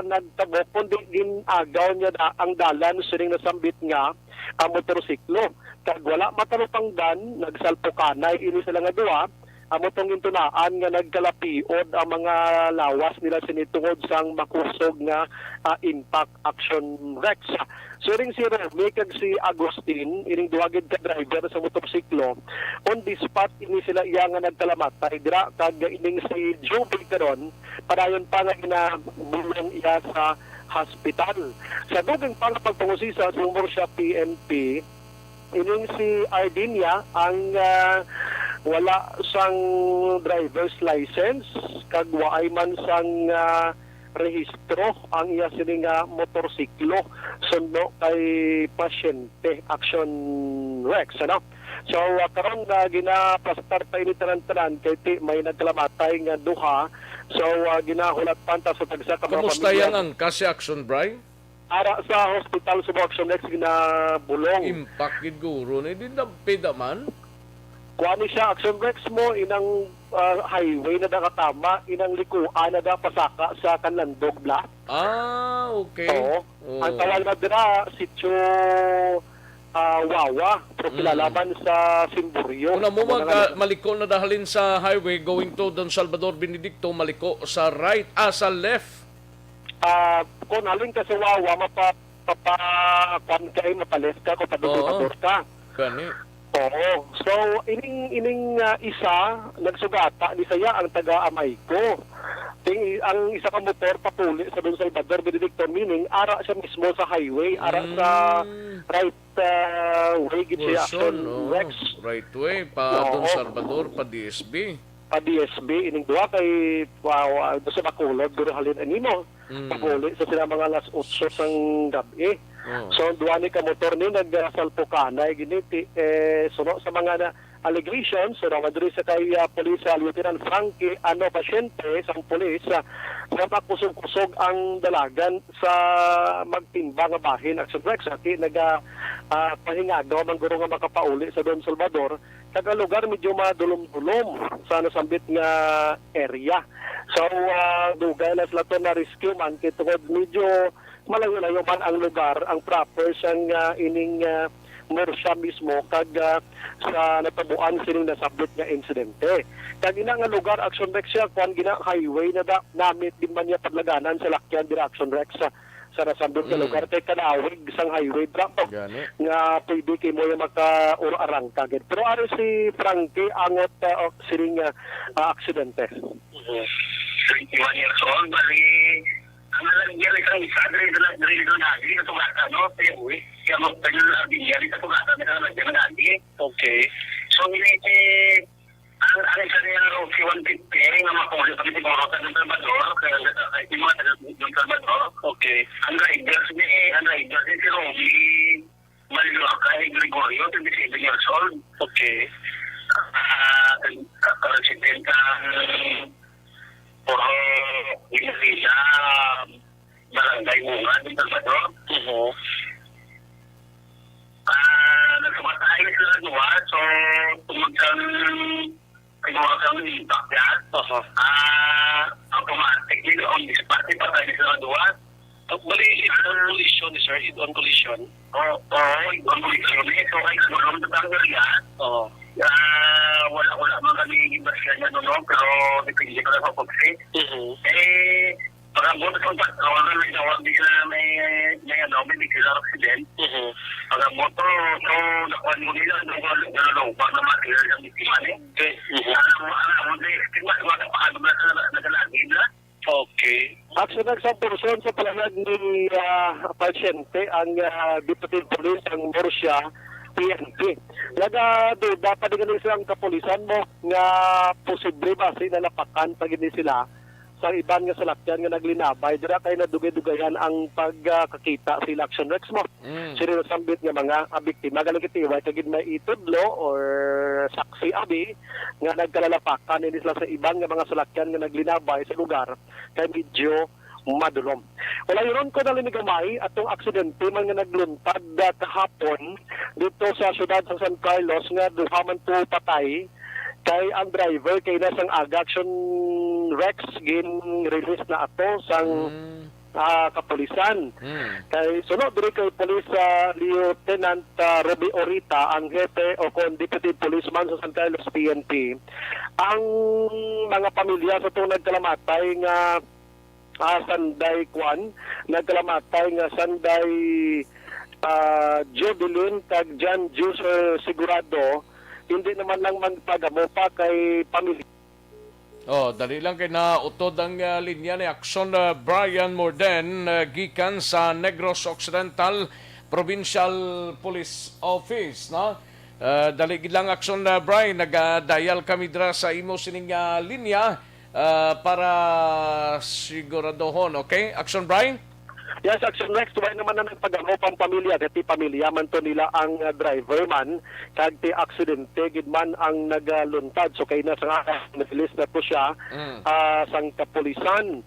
nagtabok kundi ginagaw niya ang dalan sining nasambit nga ang motorsiklo. Kag wala matalupangdan, nagsalpukanay ini sila nga duha. Amo tong intunaan nga nagkalapiod ang mga lawas nila sinitungod sang makusog nga impact Action Rex. So ring si Romy kag si Agustin, ining duwagid ka driver sa motorsiklo, on the spot ini sila iya nga nagkalamatay dira kag ining si Joby karon padayon pa nga ginabulong iya sa hospital. Sa dugang pagpangusisa sa Morsha PNP, ining si Ardinia ang wala sang driver's license kag waay man sang rehistro ang iya sining motorsiklo sundo kay pasyente Action Rex, ano? So karon ginapastar pa ini tanan-tanan kay may nagkalamatay nga duha. So ginahulat panta sa tagsa ka mga Kamusta yan ang kasi Action Bray? ara sa hospital sa Action Rex ginabulong. Impact gid guro ni din pida man. Kuani siya Action Rex mo inang highway na nakatama, inang likuan na pasaka sa Kanlandog Black. Okay. Oo. Ang tawag na dira Sitio Wawa, pero kilalaman sa Simboryo. Una mo maliko na dahalin sa highway going to Don Salvador Benedicto, maliko sa right, sa left. Kung halin ka sa Wawa, mapapakwan ka, mapaleft ka, kung padudor ka. Gani. Oo. So, ining isa, nagsugata, ni saya ang taga-Amayco. Ang isa ka motor papuli sa Don Salvador Benedicto, meaning ara siya mismo sa highway, ara sa right way, gid siya Action Rex. Right way, pa Don Salvador, pa DSB. Pa DSB, ining duwa kay sa Bacolod, guro halin anino. Papuli sa sila mga alas 8 sang gabi. So, duwa ni ka motor ni nagsalpukanay, giniti, suno sa mga allegations, so namadri sa kay Police Lieutenant Frankie Pasyente, sang polis, na makusog-kusog ang dalagan sa magtimba nga bahin Action Rex, at nagpahingagaw man guro nga makapauli sa Don Salvador, kag lugar medyo madulom-dulom sa nasambit nga area. So, dugay na sila to na rescue man, kitungod medyo malayo-layo man ang lugar, ang proper sang ining Morsha mismo, kag sa natabuan sining nasabit nga insidente. Kag ina nga lugar Action Rex siya, kuan gina highway na namit din man niya paglaganan sa lakyan dira Action Rex sa nasambit nga lugar kay kanawig sang highway traffic Gani. nga pwede kay mo yung maka-urarang kagad. Pero ano si Frankie angot siring aksidente? 21 years old, bali, ang nalagyan isang isa, dito na, hindi na tugata, no? Kaya uwi, kaya magpaglalagyan, hindi na tugata, hindi na nalagyan na natin. Okay. So, ang isa niya si 150, nga makulit kami siguro sa Don Salvador, kaya yung mga taga Don Salvador. Okay. Ang riders ni si Roby Maliloca, Gregorio, 27 years old. Okay. President puro Villa Barangay Bunga, Don Salvador. Nagkamatay sila dua, so tumugang siguro kang impact yan. Automatically, on this party, patay sila dua. Bali, on collision, sir. On collision. Oo, on collision. So, ay kanulong na tanggal yan. Oo. Wala mga kami ibasya niya noon, pero dipindi ko lang ako pag-fit. Pagabot ko pa, kawalan na gawag di sila may bigla accident. Pagabot ko, so, nakuha mo nila, nalulupag na material ng biktima niya. Alam mo, estima, paano ba sa nagalagi nila? Okay. Action ng isang person sa palayag ni pasyente ang Deputy Police ang Murcia PNP. Nagaduda pa din silang kapulisan mo nga posible ba sinalapakan pag hindi sila sa iban nga salakyan nga naglinabay dira kay nadugay-dugayan ang pagkakita sila Action Rex mo. Sino sambit nga mga biktima galing kitiway kagid may itudlo or saksi abi nga nagkalalapakan ini sila sa iban nga mga salakyan nga naglinabay sa lugar kay medyo madulom. Wala yun ko nalinigamay atong aksidente man nga nagluntad kahapon dito sa syudad sa San Carlos nga duha man po patay kay ang driver kay nasang Action Rex gin-release na ato sang kapulisan. Kay sunod diri kay Police Lieutenant Ruby Orita ang hepe o kon Deputy Policeman sa San Carlos PNP. Ang mga pamilya sa itong nagkalamatay nga Sanday Kwan, nagkalamatay nga Sanday Jodelyn kag John Juicer Sigurado, hindi naman lang magpagamo pa kay pamilya. Dali lang kay nautod ang linya ni Action Brian Morden gikan sa Negros Occidental Provincial Police Office, no? Dali gid lang Action Brian, nagadial kami dira sa imo sining linya para siguradohon, okay? Action Brian? Yes, Action Rex, tuway naman na nagpagamo pang pamilya, dati pamilya man to nila ang driver man, kag ti aksidente, gid man ang nagluntad. So kay na sa nafilis na po siya sang kapulisan.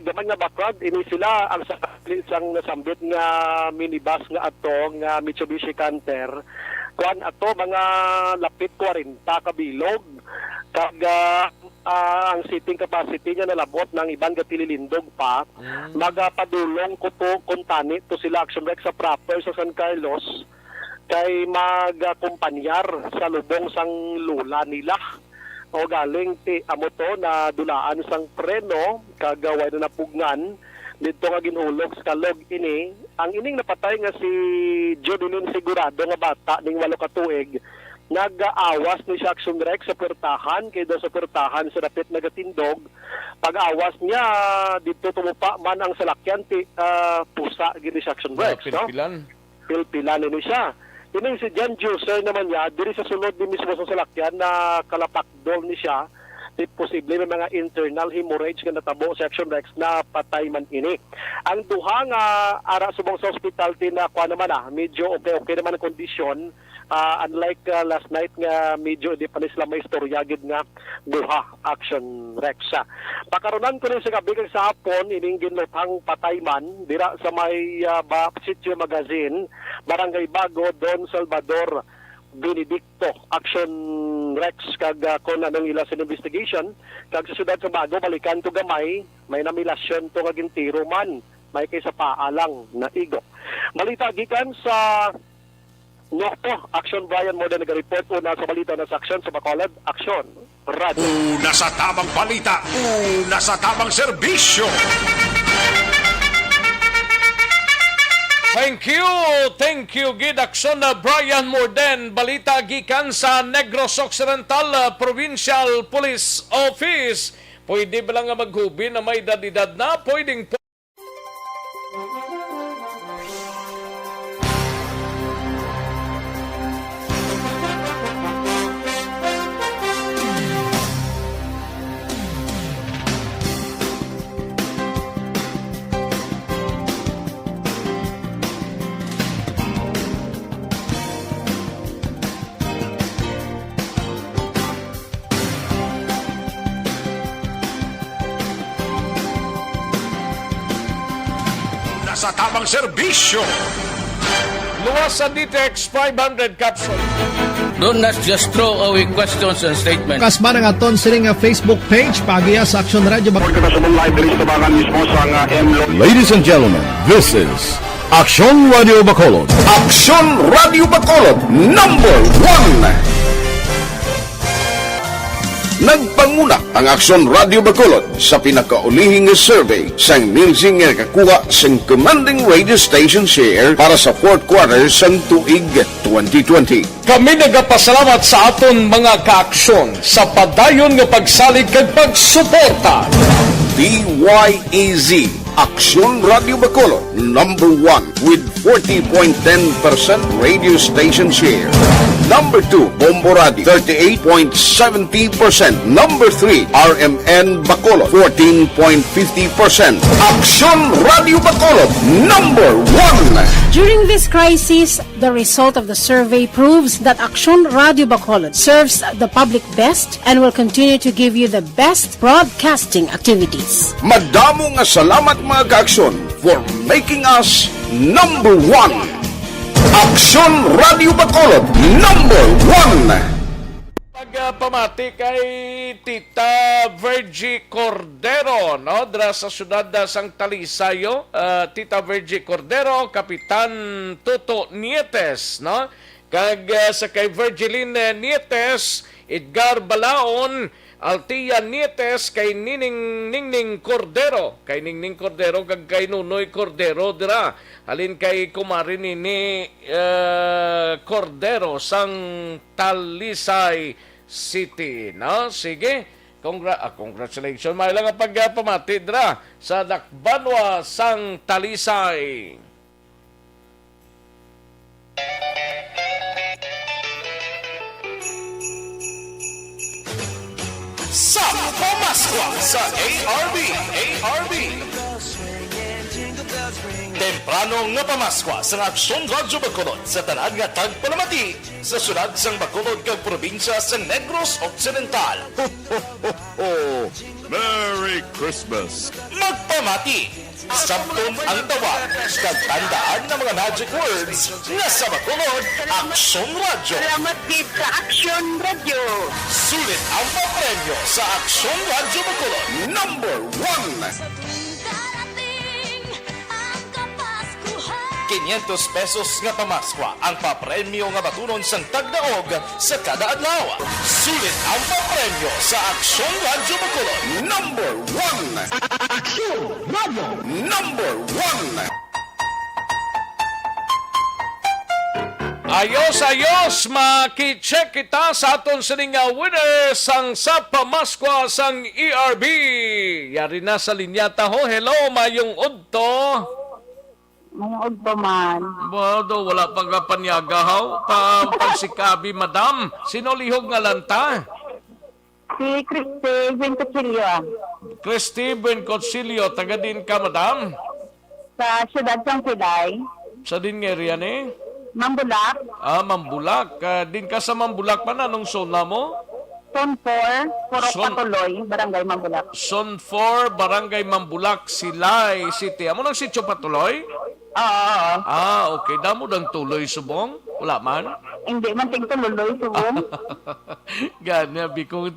Gaman nga background, ini sila ang sang nasambit nga minibus nga ato, nga Mitsubishi Canter. Kuan ato, mga lapit 40 kabilog, kag ang seating capacity niya nalabot ng ibang gatililindog pa, magapadulong ko po kuntani to sila Action Rex sa proper sa San Carlos kay magakumpanyar sa lubong sang lula nila o galing ti amo to na dulaan sang preno kagaway na napugnan dito nga ginulog sa kalog ini ang ining napatay nga si Jodelyn Sigurado nga bata ning 8 ka tuig. Nag-aawas ni siya Action Rex sa pertahan, kaya daw sa pertahan sa dapit nagatindog. Pag-awas niya, dito tumupa man ang salakyan, pusa gini siya Action Rex. Pilpilan. Pilpilan ni siya. Yun si John Juicer naman niya, diri sa sunod din mismo sa salakyan na kalapakdol ni siya, posible may mga internal hemorrhage nga natabo sa Action Rex na patay man ini. Ang duha nga ara subong sa hospital na kuha naman medyo okay naman ang kondisyon. Unlike last night nga medyo di pa nila may istorya gid nga duha Action Rex. Pakaronan ko rin sa gabi kag sa hapon ining ginlutang patay man dira sa may Sitio Magazine, Barangay Bago, Don Salvador, Benedicto. Action Rex kag kon anong ila sa investigation kag sa syudad sa Bago balikan to gamay may namilasyon to kag intiro man may kay sa paalang na igo. Balita gikan sa Nokto, Action Brian Morden nag-report una sa balita na sa Action sa Bacolod, Action Radio. Una sa tamang balita, una sa tamang serbisyo. Thank you, Gid Aksyon na Brian Morden. Balita gikan sa Negros Occidental Provincial Police Office. Pwede ba lang nga maghubi na may edad na? Pwedeng Sa tamang serbisyo. luwas sa DTX 500 capsule. Do not just throw away questions and statements. Kasma ng aton sining nga Facebook page pagiya sa Aksyon Radio Bacolod. Ladies and gentlemen, this is Aksyon Radio Bacolod. Aksyon Radio Bacolod #1. Nagpanguna ang Aksyon Radio Bacolod sa pinakaulihing survey sa nilsing nga kakuha sa commanding radio station share para sa fourth quarter sa tuig 2020. Kami nagapasalamat sa aton mga kaaksyon sa padayon nga pagsalig kag pagsuporta. DYEZ Aksyon Radio Bacolod #1 with 40.10% radio station share. Number 2, Bombo Radio, 38.70%. Number 3, RMN Bacolod, 14.50%. Aksyon Radio Bacolod #1. During this crisis, the result of the survey proves that Aksyon Radio Bacolod serves the public best and will continue to give you the best broadcasting activities. Madamo nga salamat mga kaaksyon for making us #1. Aksyon Radio Bacolod #1. Pamati kay Tita Virgie Cordero, no? Dra sa syudad sang Talisayo, Tita Virgie Cordero, Kapitan Toto Nietes, no? Kag sa kay Virgiline Nietes, Edgar Balaon, Altia Nietes, kay Ningning Cordero, kay Ningning Cordero kag kay Nunoy Cordero dira. Halin kay kumari ni Cordero sang Talisay City, no? Sige. Congratulations. May lang ang pagpamati dira sa Dakbanwa sang Talisay. Sa Pamaskwa sa ARB. Temprano nga Pamaskwa sa Aksyon Radio Bacolod sa tanan nga tagpalamati sa syudad sang Bacolod kag probinsya sa Negros Occidental. Merry Christmas! Magpamati! Sabton ang tawag kag tandaan ng mga magic words nga sa Bacolod, Aksyon Radio. Salamat gid sa Aksyon Radio. Sulit ang papremyo sa Aksyon Radio Bacolod #1. 500 pesos nga pamaskwa ang papremyo nga batunon sang tagdaog sa kada adlaw. Sulit ang papremyo sa Aksyon Radio Bacolod #1. Aksyon Radio #1. Ayos, maki-check kita sa aton sining winner sang sa Pamaskwa sang ERB. Yari na sa linyata ho. Hello, mayong udto. Mayong udto man. Bodo, wala pang kapanyaga ho. Pagsikabi, madam. Sino lihog nga lanta? Si Christy Bencochilio. Christy Bencochilio. Taga din ka, madam? Sa siyudad sang Pilay. Sa din nga area ni? Mambulak. Mambulak. Din ka sa Mambulak pa na nung zona mo? Zone 4, Purok Patuloy, Barangay Mambulak. Zone 4, Barangay Mambulak, Silay City. Amo nang sityo Patuloy? Oo. Okay. Damo ng tuloy subong? Wala man? Hindi man tigtuloy subong. Ganya, bikong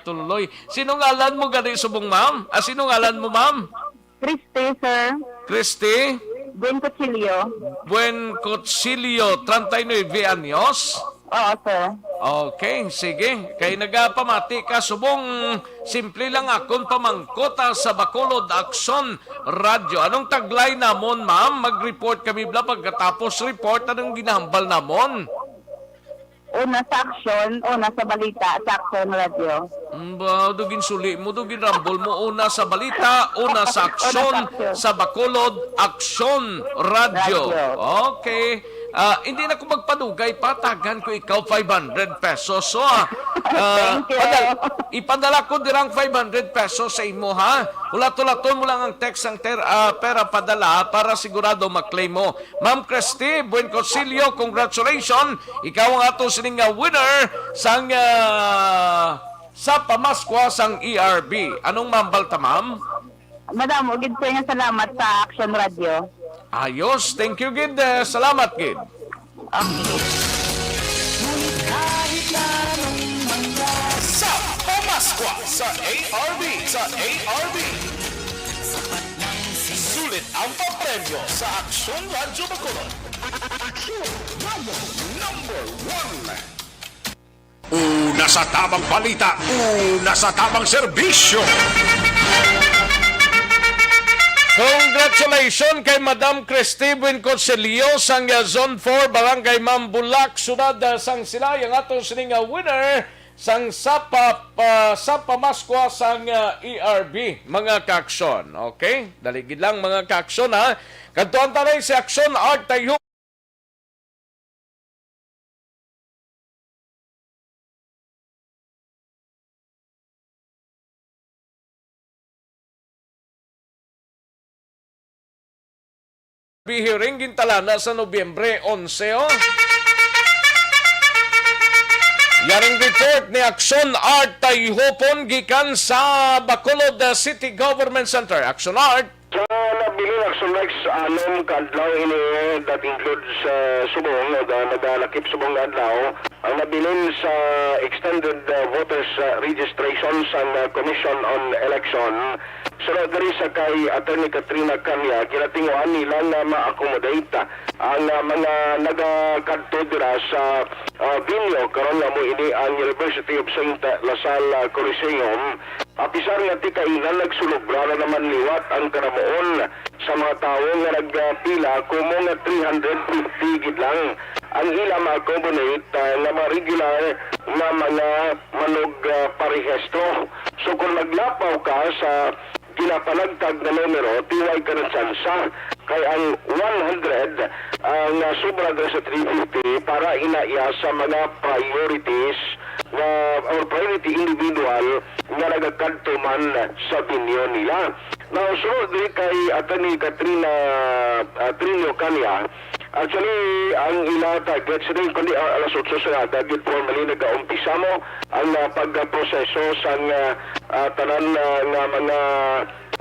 tuloy. Sino ngalan mo gani subong, ma'am? Sino ngalan mo, ma'am? Christy, sir. Christy? Bencochilio. Bencochilio, 39 años? Oo, sir. Okay, sige. Kay nagapamati ka, subong simple lang akong pamangkota sa Bacolod Action Radio. Anong taglay namon, ma'am? Mag-report kami bla pagkatapos report, anong ginahambal namon? Una sa action, una sa balita, sa Action Radio. Ba, dugin suli mo, dugin rambol mo. Una sa balita, una sa aksyon, sa Bacolod Action Radio. Okay. Hindi na ko magpadugay, patagan ko ikaw 500 pesos. So, Thank you. ipadala ko dirang 500 pesos sa imo, ha? Ulat-ulaton mo lang ang text ang pera padala para sigurado maklaim mo. Ma'am Christy, buen consilio, congratulations. Ikaw ang ato sining winner sang sa pamaskwa sang ERB. Anong mambalta, ma'am? Madam, ugid sa inyo salamat sa Action Radio. Ayos, thank you, Gid. Salamat, Gid. Sa pamaskwa sa ARB. Sulit ang papremyo sa Aksyon Radyo Bacolod. Aksyon Radyo number 1. Una sa tamang balita, una sa tamang serbisyo. Congratulations kay Madam Christy Buenconcelio sang Zone 4 Barangay Mambulak sunod sang sila yung atong sining winner sang sa pamaskwa sang ERB mga kaaksyon. Okay? Daligid lang mga kaaksyon, ha. Kantuan tayo si Aksyon Art tayo. Bihiring gintalana sa Nobyembre 11. Yaring report ni Aksyon Art Tayhopon gikan sa Bacolod City Government Center. Aksyon Art. Sa nabili Action Rex, anong kaadlaw ini that includes subong, nagalakip subong adlaw, ang nabilin sa extended voters registration sa Commission on Election. Sunod diri sa kay Attorney Katrina Kanya, kinatinguan nila na ma-accommodate ang mga nagakadto dira sa venue karon na mo ini ang University of St. LaSalle Coliseum. Apisar nga ti kainan nagsulubra na naman liwat ang kanamoon sa mga tao nga nagpila kumo nga 350 gid lang ang ila ma-accommodate nga mga regular na mga manog parehestro. So kung maglapaw ka sa ginapanagtag na numero, tiway ka ng tsansa. Kaya ang 100 ang sobra sa 350 para inaiya sa mga priorities or priority individual nga nagakadto man sa venue nila. Now, so kay Attorney Katrina Trinio Kanya, actually, ang ila target sila kundi alas 8 sa target formally nag-umpisa mo ang pagproseso sa tanan nga mga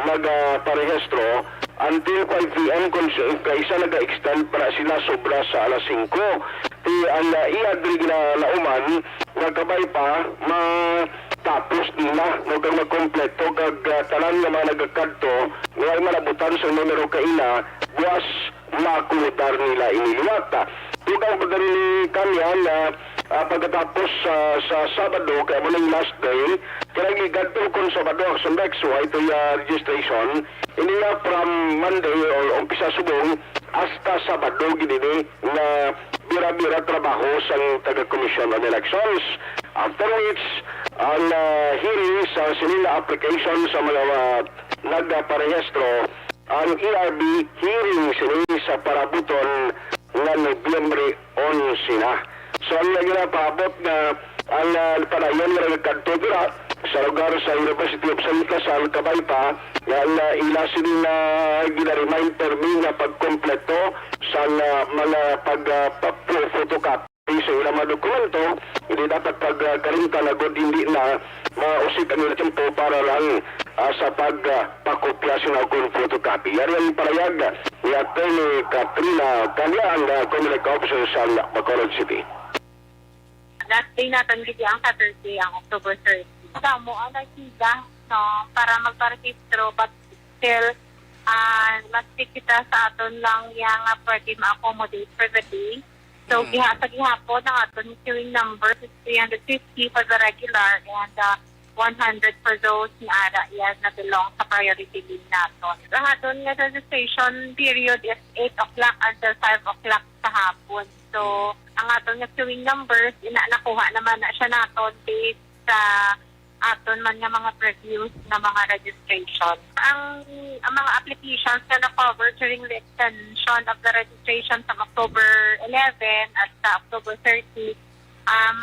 nagparehistro until 5 p.m. kung isa nag-extend para sila sobra sa alas 5. Di ang iadrig na lauman nagkabay pa tapos nila kung magkompleto kag tanan nga mga nagakadto nga malabutan sa numero kaila buwas makuludar nila iniliwata. Tutang pa ni kanya na pagkatapos sa Sabado kaya mo ng last day kaya gigadto kung Sabado sa next ito registration iniya from Monday o umpisa subong hasta Sabado gini na bira-bira trabaho sa taga-Commission on Elections. After which, ang hearing sa sinila application sa mga nagparehistro, ang ERB hearing sinili sa parabuton nga Nobyembre 11 na. So, ang ginapabot na ang panayon nga nagkanto dira sa lugar sa University of St. LaSalle, Cabaypa, ang ila sinila gina-remind termin na pagkompleto sa mga pag-photocopy sa ilang mga dokumento, hindi dapat pagkarinta na god hindi na mausik ang ilang tempo para lang sa pagpakopya sila kung photocopy. Yan ang parayag ni Attorney Katrina Kanya, ang Community Officer sa Bacolod City. Last day natin kasi ang Saturday, ang October 30. Mo ang nagsiga para magparehistro but still mas kita sa aton lang yung pwede ma-accommodate for the day. So, sa gihapon, ang aton queuing number is 350 for the regular and 100 for those na yes, na belong sa priority list naton. Sa aton nga registration period is 8 o'clock until 5 o'clock sa hapon. So, ang aton nga queuing numbers, nakuha naman na siya naton based sa aton man nga mga previews na mga registration. Ang mga applications na na-cover during the extension of the registration sa October 11 at sa October 30,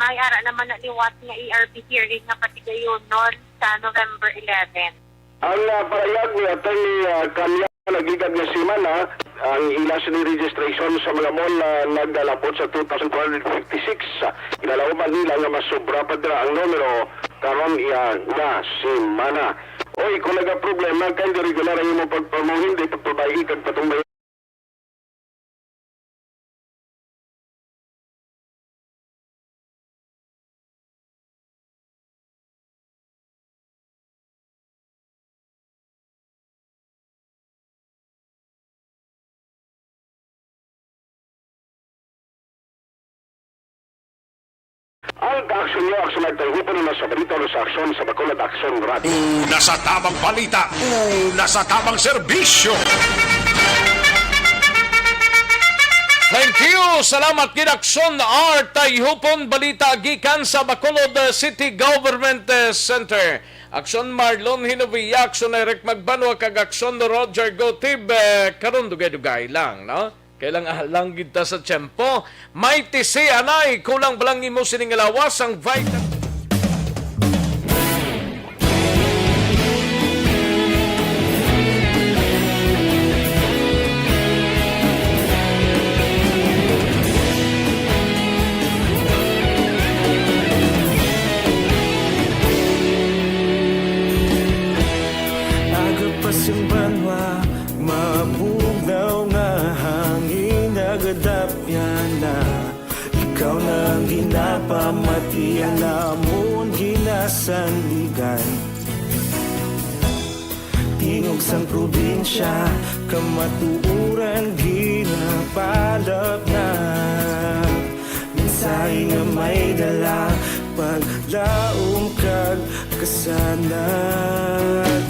may ara naman na liwat nga ERP hearing nga patigayon nun sa November 11. Ang parayag ni Atty. Kanya nagigad nga simana ang ilas ni registration sa mga mall na nagdalapot sa 2,456. Ilalauman nila nga mas sobra pa dira ang numero karon iya na simana. Oy, kung nagka-problema kay di regular ang imong pagpamuhin, di pagpabayi kag patumbay. Ang ka-aksyon niyo, aksyon nagtahipan na sa balita o sa aksyon sa Bacolod Aksyon Radio. Nasa tamang balita, nasa tamang serbisyo. Thank you! Salamat Kinaksyon R. Tayhupon balita gikan sa Bacolod City Government Center. Aksyon Marlon Hinoviya, Aksyon Eric Magbanwa, kag Aksyon Roger Gotib, karon dugay-dugay lang, no? Kailang ahalang kita sa tiyempo. May tisi anay, kulang balang imo siningalawas ang vitamin. Agapasumbanwa, mabugnaw nga hangin nagadapyan na. Ikaw na ang ginapamatian namon ginasandigan. Tingog sang probinsya, kamatuuran ginapalap na. Mensahe nga may dala, paglaom kag kasanag.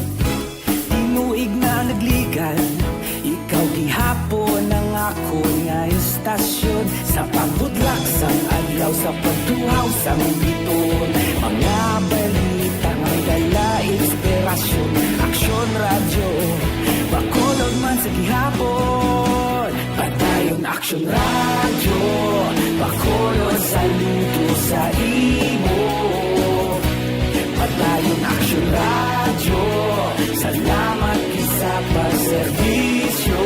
Inuig na nagligan, ikaw gihapon ang ako nga istasyon. Sa pagbudlak sang adlaw, sa pagtuhaw sang biton. Mga balita nga dala inspirasyon. Aksyon radyo, Bacolod man sa gihapon. Padayon Aksyon radyo, Bacolod saludo sa imo. Padayon Aksyon radyo, salamat isa pagserbisyo.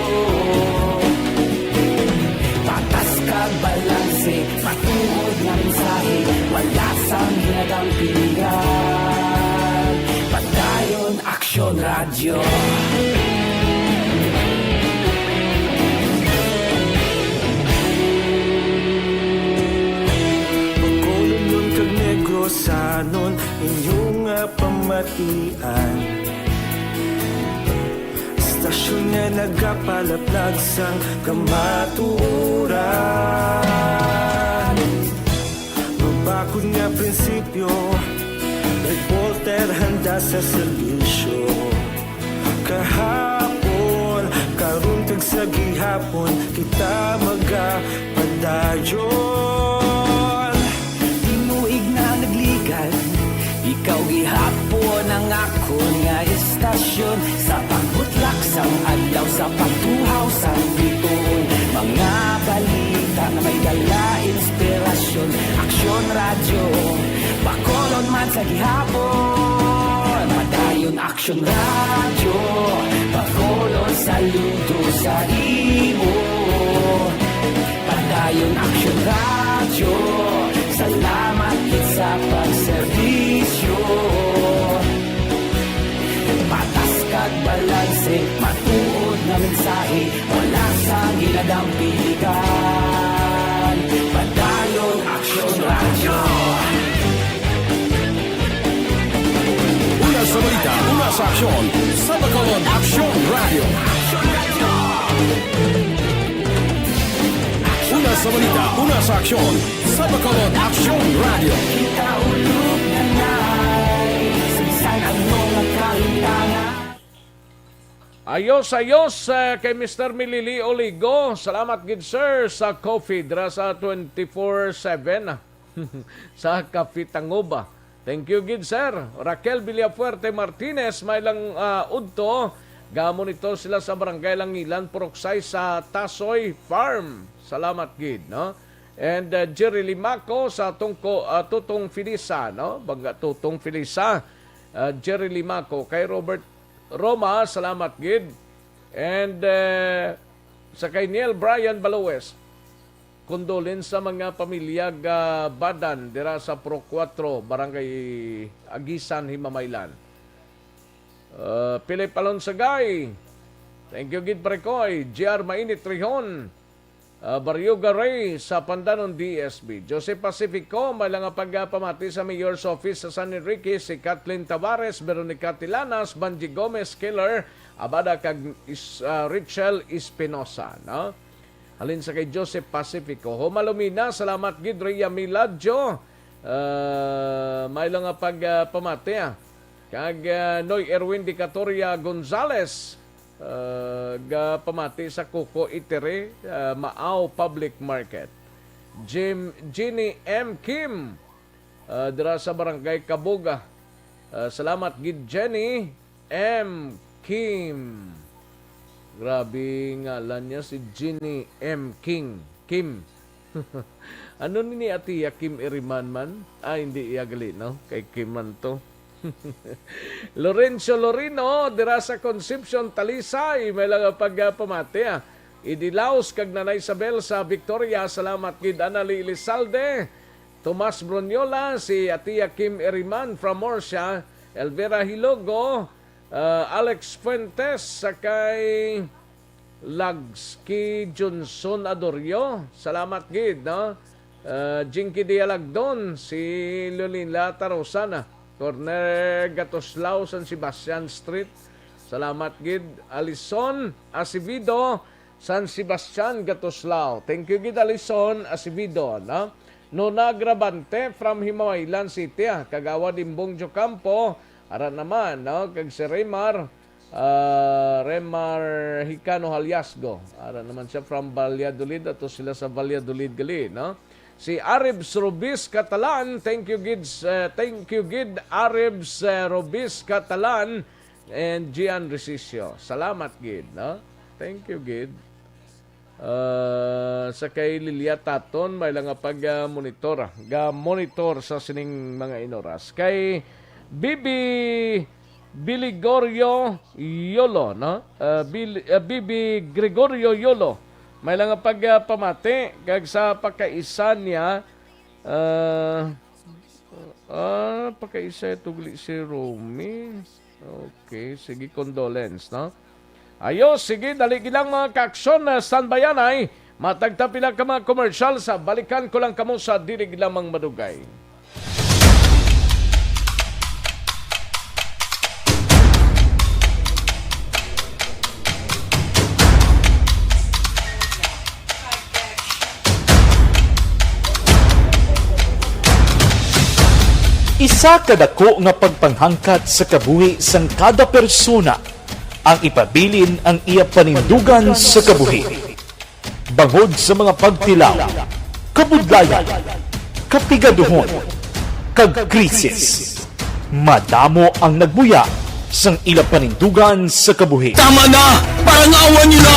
Patas kag balanse, matuod nga mensahe, wala sang hinagang pilihan. Padayon Aksyon radyo. Bacolod nun kag Negros sanon inyong pamatian. Istasyon nga nagapalaplag sang kamatuuran. Mabakod nga prinsipyo, reporter handa sa serbisyo. Kahapon, karon kag sa gihapon, kita magapadayon. Tinuig na nagligan, ikaw gihapon ang ako nga istasyon. Sa pagbutlak sang adlaw, sa pagtuhaw sang biton. Mga balita na may dala inspirasyon. Aksyon radyo, Bacolod man sa gihapon. Padayon Aksyon radyo, Bacolod saludo sa imo. Padayon Aksyon radyo, salamat sa pagserbisyo. Patas kag balanse, matuod na mensahe, wala sa ginadang piligan. Padayon Aksyon radyo. Una sa balita, una sa aksyon, sa Bacolod Aksyon Radio. Una sa balita, una sa aksyon, sa Bacolod Action Radio. Kaulog na na'y Sagsang ang mga kalintangan. Ayos kay Mr. Milili Oligo. Salamat gid sir sa coffee dira sa 24/7 sa Cafe Tanguba. Thank you gid sir. Raquel Villafuerte Martinez may lang udto. Gamon ito sila sa Barangay Langilan, Puruksay sa Tasoy Farm. Salamat gid, no? And Jerry Limaco sa Tutong Filisa, no? Bangga Tutong Filisa. Jerry Limaco kay Robert Roma, salamat gid. And sa kay Neil Brian Balues, condolence sa mga pamilya Badan dira sa Pro 4, Barangay Agisan, Himamaylan. Philip Alonsagay, thank you gid prekoy. JR Mainit Rihon, Barrio Garay sa Pandanon DSB. Jose Pacifico, may lang pagpamati sa Mayor's Office sa San Enrique, si Kathleen Tavares, Veronica Tilanas, Banji Gomez Killer, abada kag Richel Espinosa, no? Halin sa kay Joseph Pacifico. Humalumina, salamat gid Rhea Miladjo. May lang pagpamati kag Noy Erwin Dicatoria Gonzales, pamati sa Kuko Itere, Maaw Public Market. Ginny M. Kim, dira sa Barangay Kabuga. Salamat gid Jenny M. Kim. Grabe ngalan niya si Ginny M. Kim. Ano ni Atiya Kim Iriman man? Hindi iya gali, no? Kay Kim man to. Lorenzo Lorino dira sa Concepcion Talisay may lang pagpamati Idilaos kag Nanay Isabel sa Victoria, salamat gid Anali Elizalde, Tomas Bronyola, si Atiya Kim Eriman from Morsia, Elvira Hilogo, Alex Fuentes sakay Lagski Johnson Adorio, salamat gid, no? Jinky Dialagdon, si Lolila Tarosana, Corner Gatoslao, San Sebastian Street. Salamat gid Alison Acevedo, San Sebastian Gatoslao. Thank you gid Alison Acevedo, no? Nona Grabante from Himamaylan City, Kagawa Dimbong Jocampo, ara naman, no? Kag si Remar Hicano Haliasgo. Ara naman siya from Valladolid, ato sila sa Valladolid gali, no? Si Aribs Robis Catalan, thank you gid Aribs Robis Catalan and Gian Resisio. Salamat gid, no? Thank you gid. Sa kay Lilia Taton may lang pag-monitor, monitor sa sining mga inoras. Kay Biligorio Yolo, no? Bibi Gregorio Yolo, may lang pagpamati kag sa pagkaisa niya pagkaisa tugli si Romy. Okay, sige, condolence, no? Ayos, sige, dali gilang mga kaaksyon na standbayanay. Matagtapila ka mga commercial sa balikan ko lang kamo sa dilig lamang madugay. Isa kadako nga pagpanghangkat sa kabuhi sang kada persona ang ipabilin ang iya panindugan sa kabuhi. Bangod sa mga pagtilaw, kabudlayan, kapigaduhon, kag krisis, madamo ang nagbuya sang ila panindugan sa kabuhi. Tama na! Parang awan niyo na!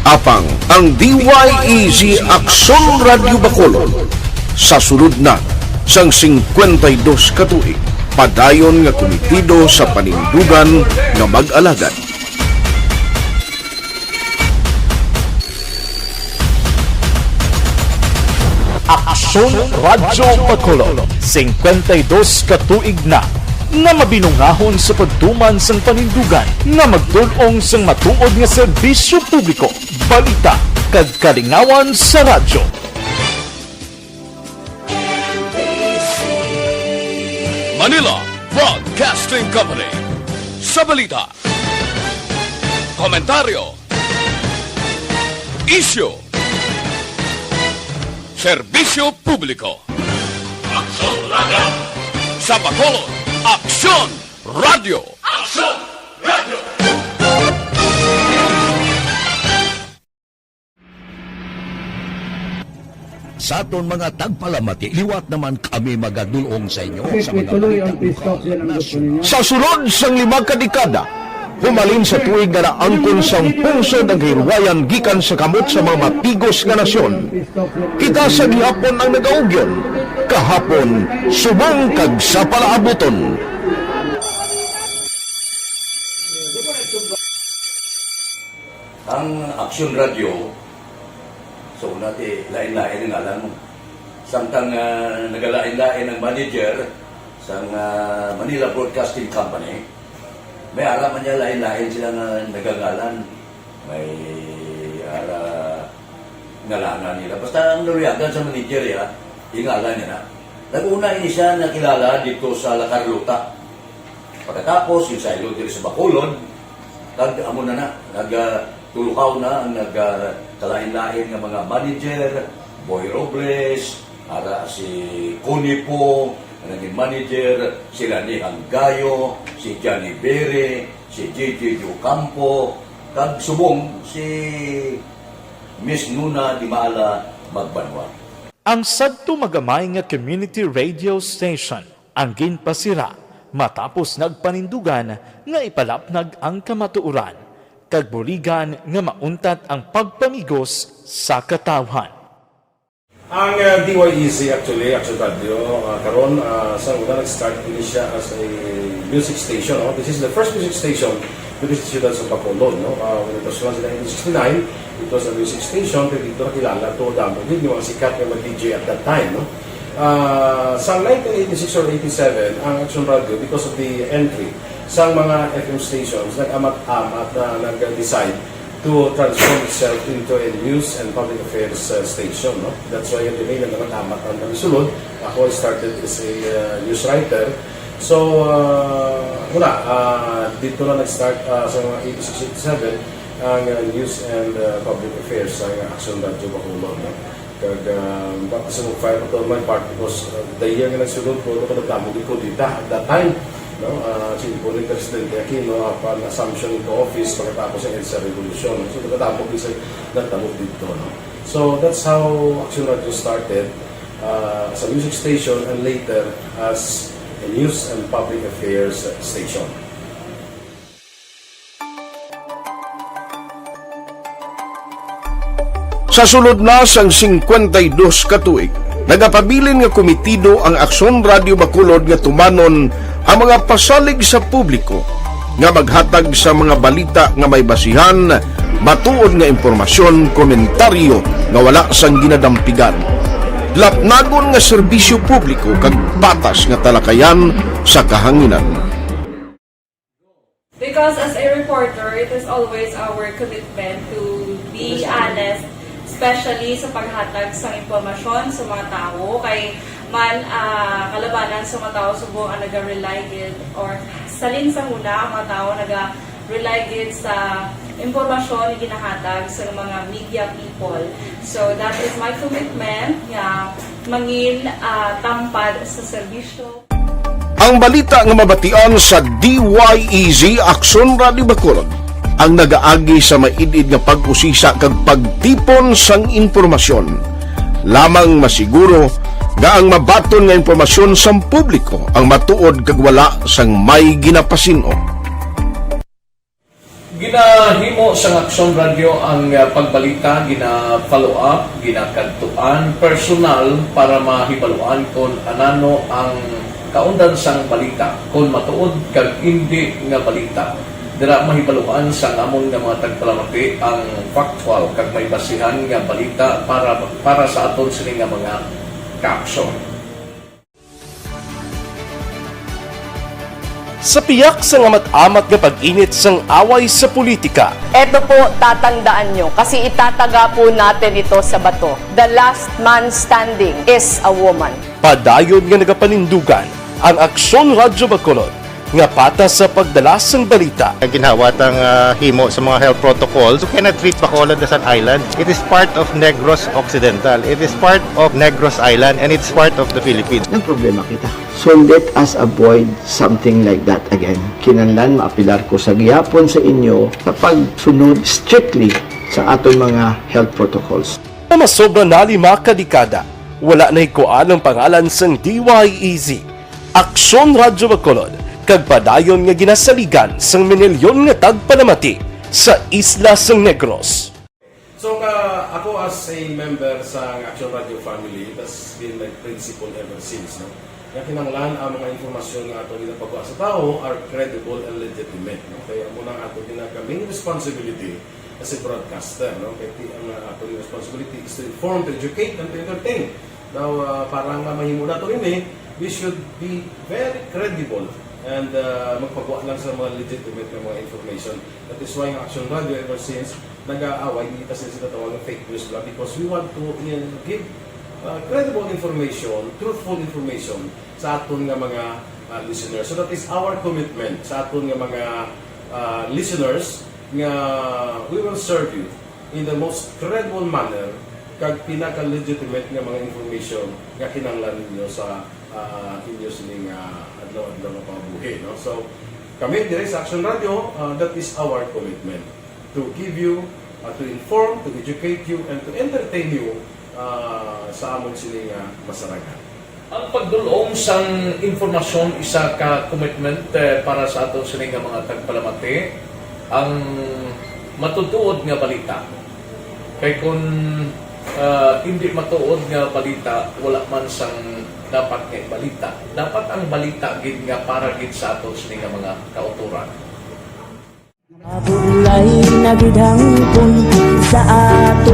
Apang ang DYEZ Aksyon Radio Bacolod sa sulod na sang 52 katuig padayon nga komitido sa panindugan nga mag-alagad. Aksyon Radio Bacolod 52 katuig na nga mabinungahon sa pagtuman sang panindugan nga magtulong sang matuod nga serbisyo publiko, balita kag kalingawan sa radyo. Manila Broadcasting Company sa balita. komentaryo, isyu, serbisyo publiko. Aksyon Radio! Sa Bacolod, Aksyon Radio! Aksyon Radio! Sa aton mga tagpalamati, liwat naman kami magadulong sa inyo sa mga sa sulod sang 5 kadekada. Humalin sa tuig na naangkon sang pungsod ang hirwayan gikan sa kamot sa mga mapigos nga nasyon. Kita sa gihapon ang nagaugyon, kahapon subong kag sa palaabuton. Ang Aksyon Radio, so natin lain-lain ang alam mo. Samtang nagalain-lain ang manager sa Manila Broadcasting Company, may alaman niya lain-lain sila nagagalan. May ngalanan nila. Basta ang naluyagan sa manager ya, ingalan niya na. Nag-una ini siya nakilala dito sa La Carlota. Pagkatapos, yung sa ilo dito sa Bacolod, amo na nagtulukaw na ang nagkalain-lain ng mga manager, Boy Robles, si Connie po, naging manager, sila ni Hanggayo, si Johnny Bere, si J.J. Ocampo, kag subong si Miss Nuna Dimala Magbanwa. Ang sadto magamay nga community radio station ang ginpasira matapos nagpanindugan nga ipalapnag ang kamatuoran kag buligan nga mauntat ang pagpamigos sa katawhan. Ang DYEZ actually, Action Radio, karon sa una nag-start din siya as a music station. This is the first music station dito sa siyudad sa Bacolod. When it was launched in 1969, it was a music station. Pero dito nakilala to damo din yung mga sikat na DJ at that time. Sa 1986 or 87, ang Action Radio, because of the entry sa mga FM stations, nag-amat-amat na nag-decide to transform itself into a news and public affairs station. That's why yung dinay na nag-amat ang sulod. Ako started as a news writer. So, dito na nag-start sa mga 86-87 ang news and public affairs sa Action Radio Bacolod. Kag bakit sa mag-fire ito my part because the year nga nagsulod ko, nagdamog ko dito at that time. Si Ipoling Presidente Aquino upon assumption into office pagkatapos ng EDSA Revolution. So nagdamog dito. So that's how Action Radio started as a music station and later as a news and public affairs station. Sa sulod na sang 52 katuig, nagapabilin nga komitido ang Aksyon Radio Bacolod nga tumanon ang mga pasalig sa publiko nga maghatag sa mga balita nga may basihan, matuod nga impormasyon, komentaryo nga wala sang ginadampigan. Lapnagon nga serbisyo publiko kag patas nga talakayan sa kahanginan. Because as a reporter, it is always our commitment to be honest, especially sa paghatag sa impormasyon sa mga tao kay man kalabanan sa mga tao subong ang naga-rely gid or salin sa muna ang mga tao naga-rely gid sa impormasyon na ginahatag sa mga media people. So that is my commitment nga mangin tampad sa serbisyo. Ang balita nga mabatian sa DYEZ Aksyon Radio Bacolod ang nagaagi sa maidid nga pag-usisa kag pagtipon sang impormasyon. Lamang masiguro nga ang mabaton nga impormasyon sa publiko ang matuod kag wala sang may ginapasino. Ginahimo sa Aksyon Radio ang pagbalita, gina-follow up, ginakadtuan personal para mahibaluan kung anano ang kaundan sang balita, kung matuod kag hindi nga balita. Dira mahibaluan sa amon nga mga tagpalamati ang factual kag may basihan nga balita para sa aton sini nga mga kaaksyon. Sa piyak sa amat-amat nga pag-init sang away sa politika. Ito po, tatandaan nyo, kasi itataga po natin ito sa bato. The last man standing is a woman. Padayon nga nagapanindugan ang Aksyon Radio Bacolod nga patas sa pagdala sang balita. Ginhawat ang himo sa mga health protocols. You cannot treat Bacolod as an island. It is part of Negros Occidental. It is part of Negros Island and it's part of the Philippines. Ang problema kita. So let us avoid something like that again. Kinahanglan maapilar ko sa gihapon sa inyo sa pagsunod strictly sa aton mga health protocols. Masobra na 5 kadekada, wala na ikuan ang pangalan sang DYEZ, Aksyon Radyo Bacolod, kag padayon nga ginasaligan sang minilyon nga tagpanamati sa isla sang Negros. So ako as a member sa Action Radio family, that's been my principle ever since. No? Kaya kinanglan ang mga informasyon nga ato ginapagawa sa tao are credible and legitimate. No? Kaya muna ato main responsibility as a broadcaster. No? Kaya ang ato responsibility is to inform, to educate, and to entertain. Now, parang mahimo na ito rin we should be very credible and magpagawa lang sa mga legitimate na mga information. That is why ang Action Radio ever since nag-aaway, hindi kasi sila tawag ng fake news lang because we want to give credible information, truthful information sa aton nga mga listeners. So that is our commitment sa aton nga mga listeners nga we will serve you in the most credible manner kag pinaka-legitimate nga mga information nga kinahanglan ninyo sa inyo sining adlaw-adlaw nga pamumuhay. No? So, kami dire sa Action Radio, that is our commitment to give you, to inform, to educate you, and to entertain you sa amon sining masaragan. Ang pagdulong sang informasyon isa ka commitment para sa ato sining mga tagpalamati ang matutuod nga balita. Kay kung hindi matuod nga balita, wala man sang dapat nga balita. Dapat ang balita gid nga para gid sa ato sining mga kauturan.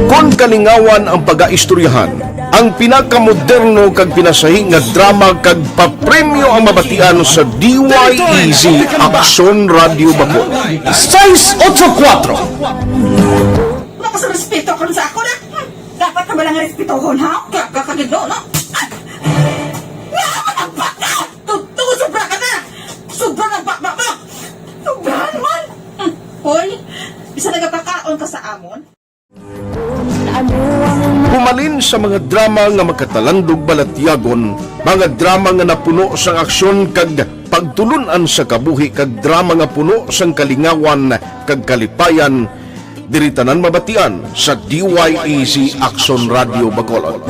Kon kalingawan ang pag-aistoryahan, ang pinakamoderno kag pinasahi nga drama kag papremyo ang mabatian sa DYEZ Aksyon Radio Bacolod. 684 Mas respeto ko sa ako na. Dapat ka ba lang respetohon, ha? Kakagino, no? Naman ang baka! Tuto, sobra ka na! Sobra ng baka mo! Sobrahan man! Hoy, bisa nagapakaon ka sa amon? Pumalin sa mga drama nga makatalandog balatyagon, mga drama nga napuno sang aksyon kag pagtulunan sa kabuhi kag drama nga puno sang kalingawan kag kalipayan, diritanan mabatian sa DYEZ Aksyon Radio Bacolod.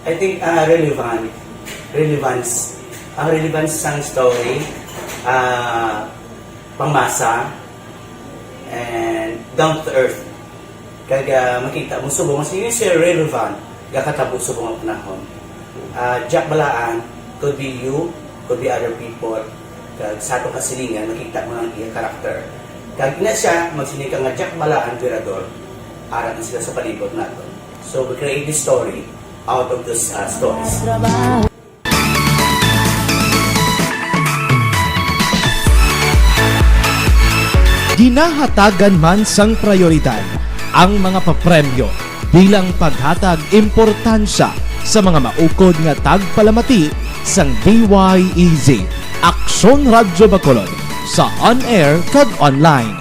I think relevance. Ang relevance sang story, pangmasa, and down to earth. Kaya makita mo subong, mas yun siya relevant, kakatabo subong ang panahon. Jack Balaan, could be you, could be other people. Kag sa ato kasilingan, makita mo ang iyang karakter. Kag na siya, magsinig ka nga Jack Balaan, Virador, aral na sila sa palibot natin. So we create this story out of those stories. Ginahatagan man sang prioridad ang mga papremyo bilang paghatag importansya sa mga maukod nga tagpalamati sang DYEZ Aksyon Radio Bacolod sa on-air kag online.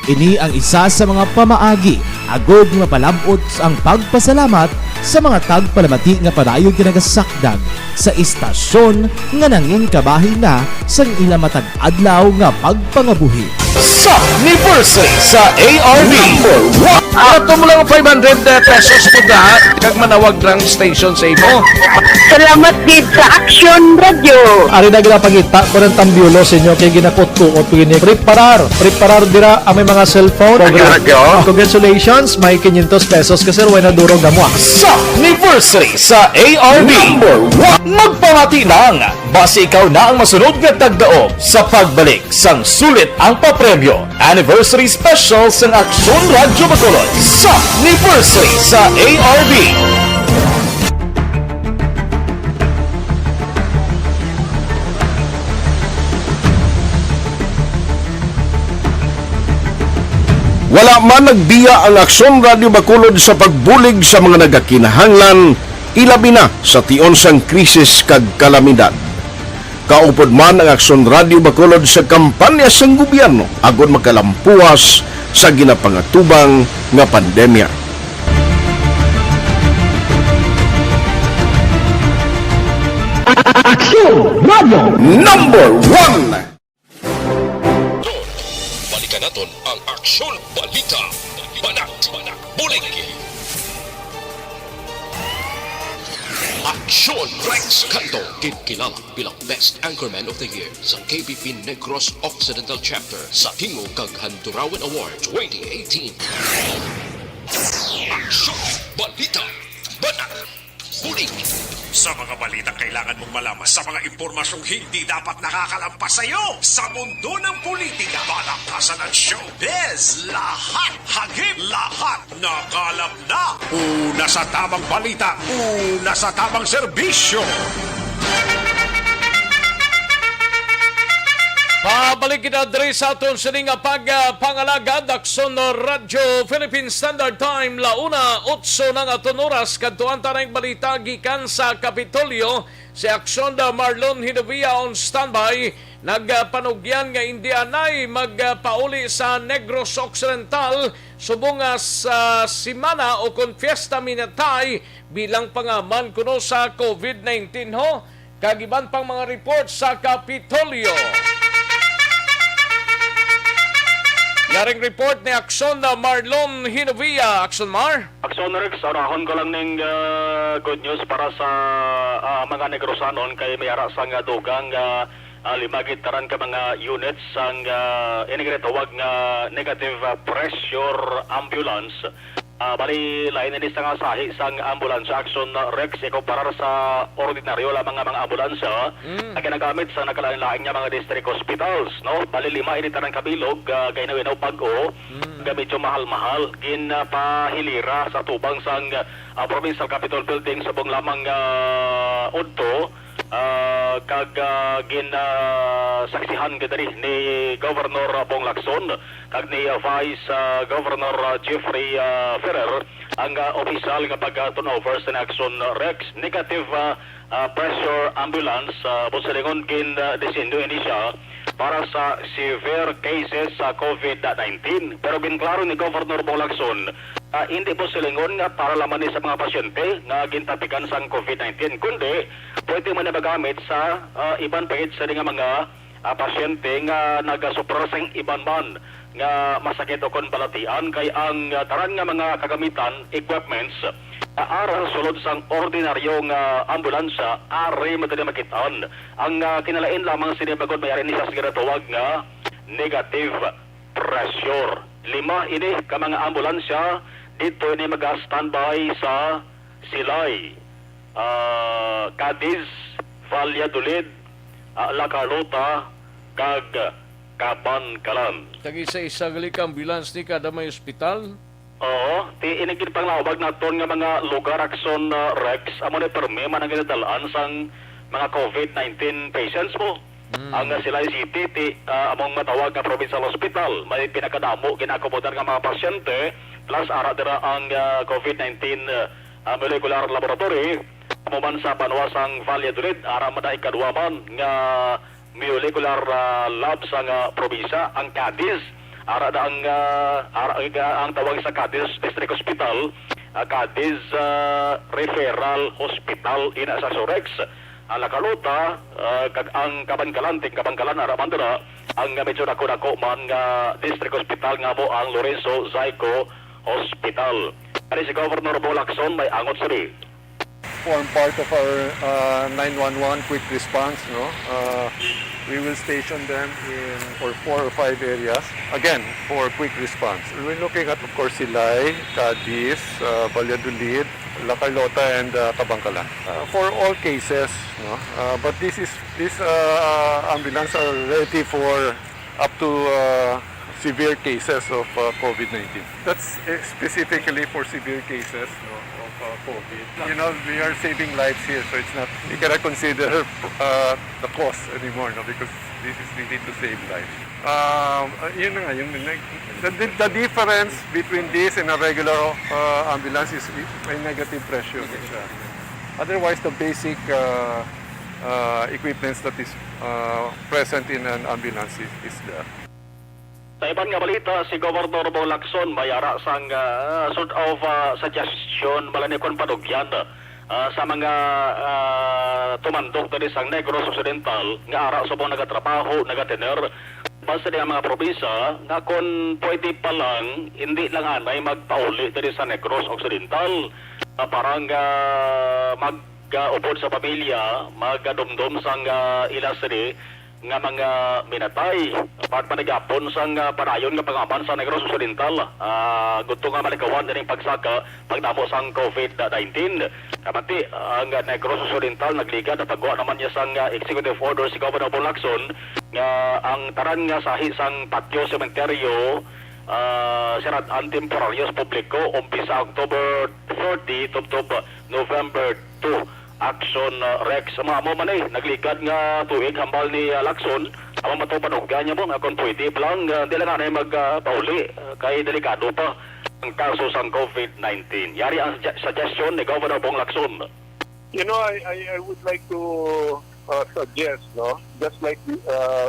Ini ang isa sa mga pamaagi agod nga palabot ang pagpasalamat sa mga tagpalamati nga padayon ginagasakdag sa istasyon nga nangin kabahin na sang ilang matag adlaw nga pagpangabuhi. Sa anniversary sa ARB Ato mo lang 500 pesos po da kag manawag lang station sa imo. Salamat gid sa Action Radio. Ari na ginapangita ko ng tambyulo sa inyo kay ginakot ko o pwini preparar dira ang may mga cellphone program. Congratulations, may 500 pesos kasi way na durog na mo. Sa anniversary sa ARB magpamati lang base ikaw na ang masunod nga tagdaog sa pagbalik sang sulit ang papremyo anniversary special sang Aksyon Radio Bacolod sa anniversary sa ARB. Wala man nagbiya ang Aksyon Radio Bacolod sa pagbulig sa mga nagakinahanglan, ilabi na sa tion sang krisis kag kalamidad. Kaupod man ang Aksyon Radio Bacolod sa kampanya sang gobyerno agon makalampuas sa ginapangatubang nga pandemya. Aksyon Radio Number 1! Balikan natin ang Aksyon Balita. Banak, bulig. Aksyon Rex Canto, kilala bilang Best Anchorman of the Year sa KBP Negros Occidental Chapter sa Tingog kag Handurawan Award 2018. Aksyon Balita. Banak, bulig. Sa mga balita kailangan mong malaman sa mga impormasyong hindi dapat nakakalampas sa iyo sa mundo ng politika, balakasan ng showbiz, lahat, hagip, lahat nakalap na. Una sa tamang balita, una sa tamang serbisyo. Pabalik kita diri sa aton sining pagpangalagad Aksyon Radio Philippine Standard Time launa 8 ng aton oras kadtuan tanang balita gikan sa Kapitolyo si Aksyon Marlon Hinovia on standby nagpanugyan nga Indianay magpauli sa Negros Occidental subong sa simana o kon fiesta minatay bilang pangaman kuno sa COVID-19 ho kagiban pang mga report sa Kapitolyo. Yaring report ni Aksyon Marlon Hinovia. Aksyon Mar? Aksyon Rex, arahon ko lang ng good news para sa mga Negrosanon kay may arasang dugang limagit taran ka mga units ang inigretawag nga negative pressure ambulance. Bali, lain na sa nga sahi sang ambulance Aksyon Rex, ikaw para sa ordinaryo lamang nga mga ambulansya na ginagamit sa nakalain-laing nga mga district hospitals, no? Bali, 5 initaran kabilog, gainaw pag-o, medyo mahal-mahal, ginapahilira sa tubang sang Provincial Capitol Building sa buong lamang udto, kag saksihan kadari ni Governor Bong Lacson kag ni Vice Governor Jeffrey Ferrer ang opisyal nga pag-turnover sa Aksyon Rex negative pressure ambulance busilingon gin desindo ini siya para sa severe cases sa COVID-19 pero ginklaro ni Governor Bong Lacson hindi po silingon nga para laman sa mga pasyente nga gintapikan sang COVID-19 kundi pwede man na magamit sa iban pahit sa mga pasyente nga nagasupra sang iban man nga masakit o konbalatian kay ang taran nga mga kagamitan, equipments aral sulod sang ordinaryo nga ambulansya ari madali makitaan ang kinalain lamang sinibagod may arin isa sa tawag nga negative pressure. 5 ini ka mga ambulansya dito ini mag-standby sa Silay, Cadiz, Valladolid, La Carlota, kag Kabankalan. Tag-isa-isa gali ka ambulance ni kada may ospital? Oo, ti inigid panglawag naton nga mga lugar Aksyon Rex amo ni permi man ang ginadalaan sang mga COVID-19 patients mo. Ang Silay City ti among matawag nga provincial hospital may pinakadamo ginakomodan nga mga pasyente plus ara dira ang COVID-19 molecular laboratory amo man sa Banwasang Valladolid ara man ikadua man nga molecular lab sa probinsya ang Cadiz ara da ang tawag sa Cadiz District Hospital Cadiz Referral Hospital ina sa Sorex ang La Carlota kag ang Kabangkalan ara man dira ang medyo dako man nga District Hospital nga mo ang Lorenzo Zaico Hospital. Ari si Governor Bong Lacson may angot siri. Form part of our 911 quick response, no? We will station them for 4 or 5 areas, again, for quick response. We're looking at, of course, Silay, Cadiz, Valladolid, La Carlota, and Kabangkalan. For all cases, no? But these ambulance are ready for up to severe cases of COVID-19. That's specifically for severe cases, no, of COVID. You know, we are saving lives here, so it's not, we cannot consider the cost anymore, no, because this is really to save lives. Yun nga, the difference between this and a regular ambulance is may negative pressure. Otherwise, the basic equipments that is present in an ambulance is there. Sa ibang nga balita, si Governor Bong Lacson mayara sang sort of suggestion malanikon padugyan sa mga tumandok dali sang Negros Occidental nga ara subong nagatrabaho, nagatener basta di ang mga probinsya nga kung pwede pa lang hindi lang anay magpauli dali sa Negros Occidental parang mag-upod sa pamilya, mag-dumdum sang ilas nga mga minatay pagpanagapon sang panayon nga pangaman sa Negros Occidental gusto nga malikawan din pagsaka pagdamo sang COVID-19 kamati ang Negros Occidental nagliga na paggawa naman niya sang executive order si Governor Bong Lacson nga ang taran nga sahi sang Patio Cementerio sirad-an temporaryos publiko umpisa October 30 tubtob November 2 Action Rex mga mo man nagligad nga tuig hambal ni Lacson ang matupanugyan niya mo nga kung pwede pa lang di lang na magpauli kay delikado pa ang kaso sang COVID-19 yari ang suggestion ni Governor Bong Lacson. You know, I would like to suggest, no, just like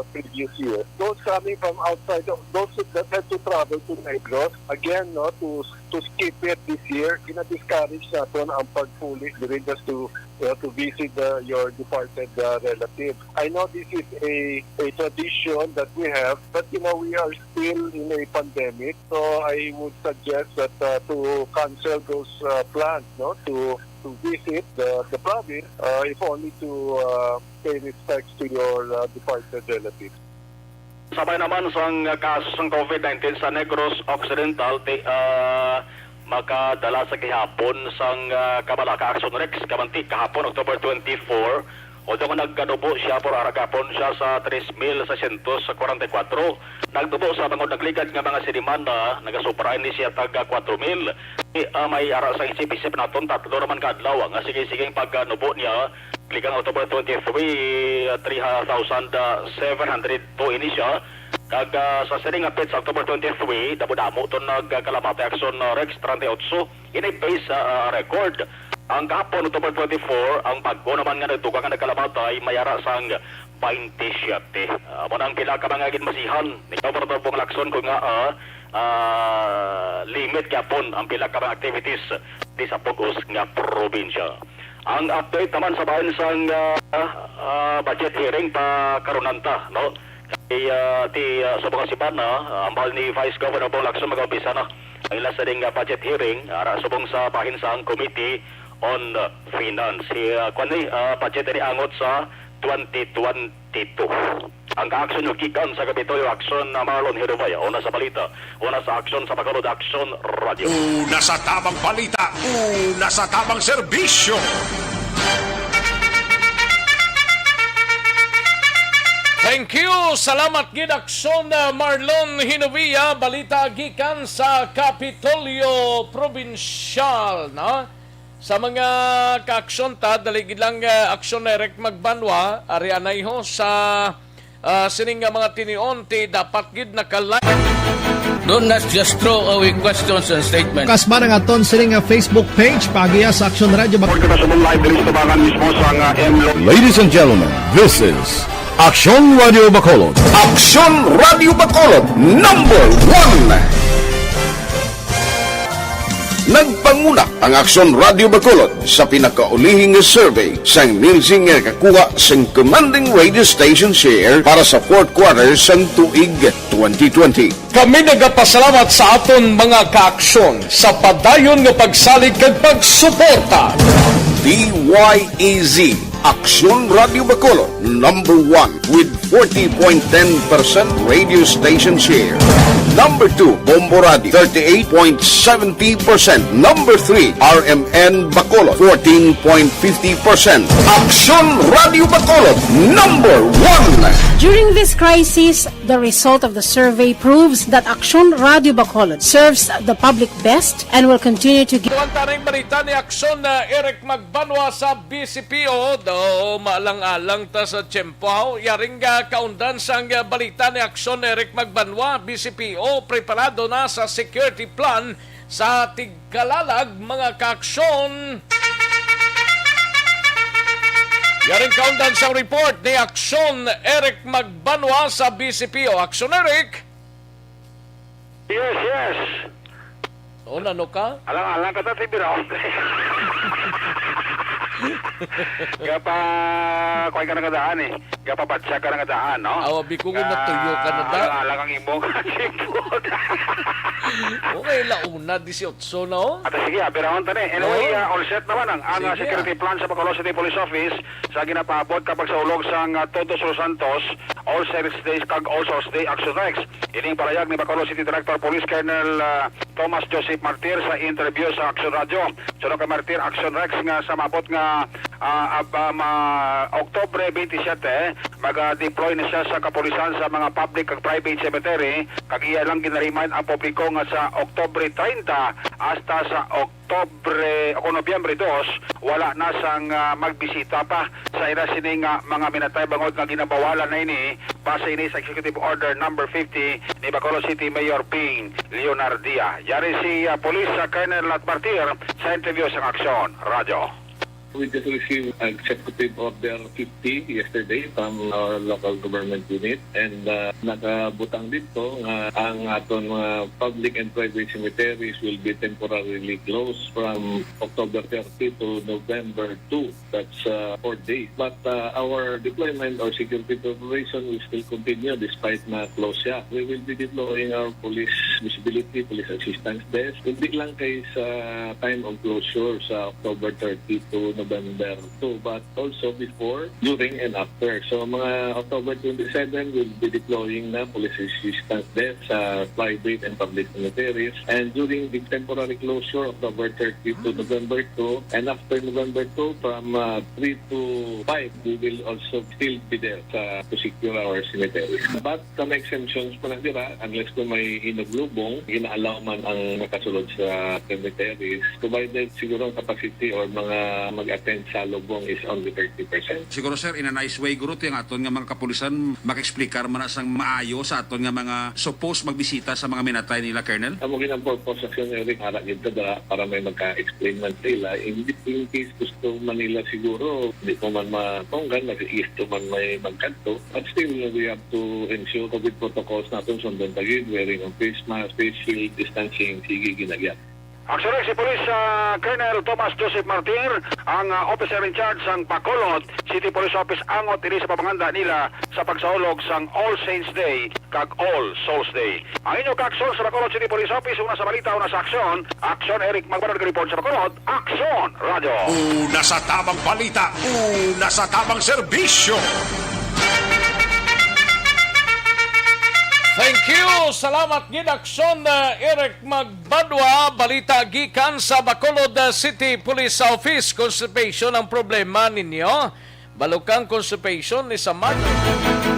previous year, those coming from outside, those that had to travel to Negros, again, no, to skip it this year, discourage natin ang pagpuli during just to visit your departed relative. I know this is a tradition that we have, but we are still in a pandemic, so I would suggest that to cancel those plans, no, to visit the province, if only to pay respects to your departed relatives. Sabay naman sang kaso ng COVID-19 sa Negros Occidental, makadala sa gihapon sang Kabalaka Action Rex, kamanti kahapon October 24, o doon nagkadubo siya por aragapon siya sa 3,644. Nagdubo sa mga nagligad nga mga sinimanda, nagasupra ni siya taga 4,000. May ara sa isip-isip naton, tatlo naman kadlaw. Nga sige-sigeng pagnubo niya, kligang October 23, 3,702 ini siya. Kag sa siring apit sa October 23, damo-damo ito nagkalamate Action Rex 38, inay-base record. Ang kahapon, October 24, ang bago naman nga nagtugang nga nagkalamatay, mayara sang 27. Muna ang pila ka mga ginmasihan ni Governor Bong Lacson kung nga limit kapon ang pila ka mga activities di sa Pugos nga probinsya. Ang update naman sa bayan sang budget hearing pa karunanta, no? Sa mga sipana, ambal ni Vice Governor Bong Lacson mag-umpisa na ang ilas na ding budget hearing subong sa pahinsang Committee on Finance. Budget ni angot sa 2022. Ang ka-action yung kikan sa Kapitolyo Action na Marlon Hirubaya. Una sa balita, una sa action sa Bacolod Action Radio. Una sa tamang balita, una sa tamang serbisyo. Thank you. Salamat gid Action Marlon Hinovia, balita gikan sa Kapitolyo Provincial, no? Sa mga ka-aksyon ta dalig lang aksyon direct magbanwa ari anay ho sa sining mga tinion ti dapat gid nakalive. Don't not just throw away questions and statements. Kasma ng aton sining Facebook page pagiya sa Action Radio. Ladies and gentlemen, this is Action Radio Bacolod. Action Radio Bacolod number 1. Nagpanguna ang Action Radio Bacolod sa pinakaulihing survey sa Nielsen nga kakuha sa commanding radio station share para sa fourth quarter sa tuig 2020. Kami nagapasalamat sa aton mga ka-aksyon sa padayon nga pagsalig kag pagsuporta. DYEZ Action Radio Bacolod number 1 with 40.10% radio station share. Number 2, Bombo Radio, 38.70%. Number 3, RMN Bacolod, 14.50%. Action Radio Bacolod, number 1. During this crisis, the result of the survey proves that Action Radio Bacolod serves the public best and will continue to give. Tuwan taring balita ni Action Eric Magbanwa sa BCPO, do maalang-alang ta sa tiyempo. Yaring kaundan sang balita ni Action Eric Magbanwa, BCPO, preparado na sa security plan sa Tigkalalag, mga ka-aksyon. Yaring kaundan sa report ni Aksyon Eric Magbanwa sa BCPO. Aksyon Eric! Yes. O, nano ka? Alang ka tatay biraw. Gapa, kuhay ka na kadaan eh. Gapa batsa ka na kadaan, no? Awa, bikugon na tuyo ka na da. Alang ang imong sipot. Okay, launa, 18 na o. At sige, pirahon tani. Anyway, all set naman ang Sige, security plan sa Bacolod City Police Office sa ginapabot kapag sa ulog sang Todos Los Santos, All Saints Day kag All Souls Day Action Rex. Ining parayag ni Bacolod City Director Police Colonel Thomas Joseph Martir sa interview sa Action Radio. Sunod kay Martir, Action Rex nga sa mabot nga Oktubre 27, mag-deploy na siya sa kapulisan sa mga public ag private cemetery. Kag iya lang ginariman ang publiko nga sa Oktubre 30 hasta sa Nobyembre 2, wala na sang magbisita pa sa ina sining mga minatay bangod nga ginabawalan na ini base ini sa Executive Order number 50 ni Bacolod City Mayor Ping Leonardia. Yari si Police Colonel Martir sa interview sa Aksyon Radio. We just received Executive Order 50 yesterday from our local government unit, and nakabutang dito nga ang aton mga public and private cemeteries will be temporarily closed from October 30 to November 2. That's 4 days. But our deployment or security operation will still continue despite na close siya. We will be deploying our police visibility, police assistance desk. Hindi lang kay sa time of closure sa October 30 to November 2, but also before, during, and after. So mga October 27, we'll be deploying na police assistance desk sa private and public cemeteries. And during the temporary closure, October 30 to November 2, and after November 2, from 3 to 5, we will also still be there to secure our cemeteries. But some exemptions pa na dira, unless kung may inuglubong, inaalaw man ang makasulod sa cemeteries, provided siguro ang capacity or mga mag-attend sa lubong is only 30%. Siguro sir, in a nice way, guro yung aton nga mga kapulisan mag-explicar man sang maayo sa aton nga mga supposed magbisita sa mga minatay nila, Colonel? Amo ginang purpose action Eric harap dito para may magka-explain man sila. In case gusto man nila siguro, hindi ko man matonggan, nag-iisto man may magkanto. But still, we have to ensure COVID protocols natin sundon tagid, wearing of face mask, face shield, distancing, sige ginagyan. Aksyon si Police Colonel Thomas Joseph Martir, ang officer in charge sang Bacolod City Police Office, angot diri sa pamanganda nila sa pagsaulog sang All Saints Day kag All Souls Day. Ang inyo kaaksyon sa Bacolod City Police Office, una sa balita, una sa aksyon. Aksyon Eric Magbanwa report sa Bacolod. Aksyon Radio. Una sa tamang balita, una sa tamang serbisyo. Thank you! Salamat gid Aksyon Eric Magbanwa. Balita gikan sa Bacolod City Police Office. Constipation ang problema ninyo. Balukang constipation ni Samad.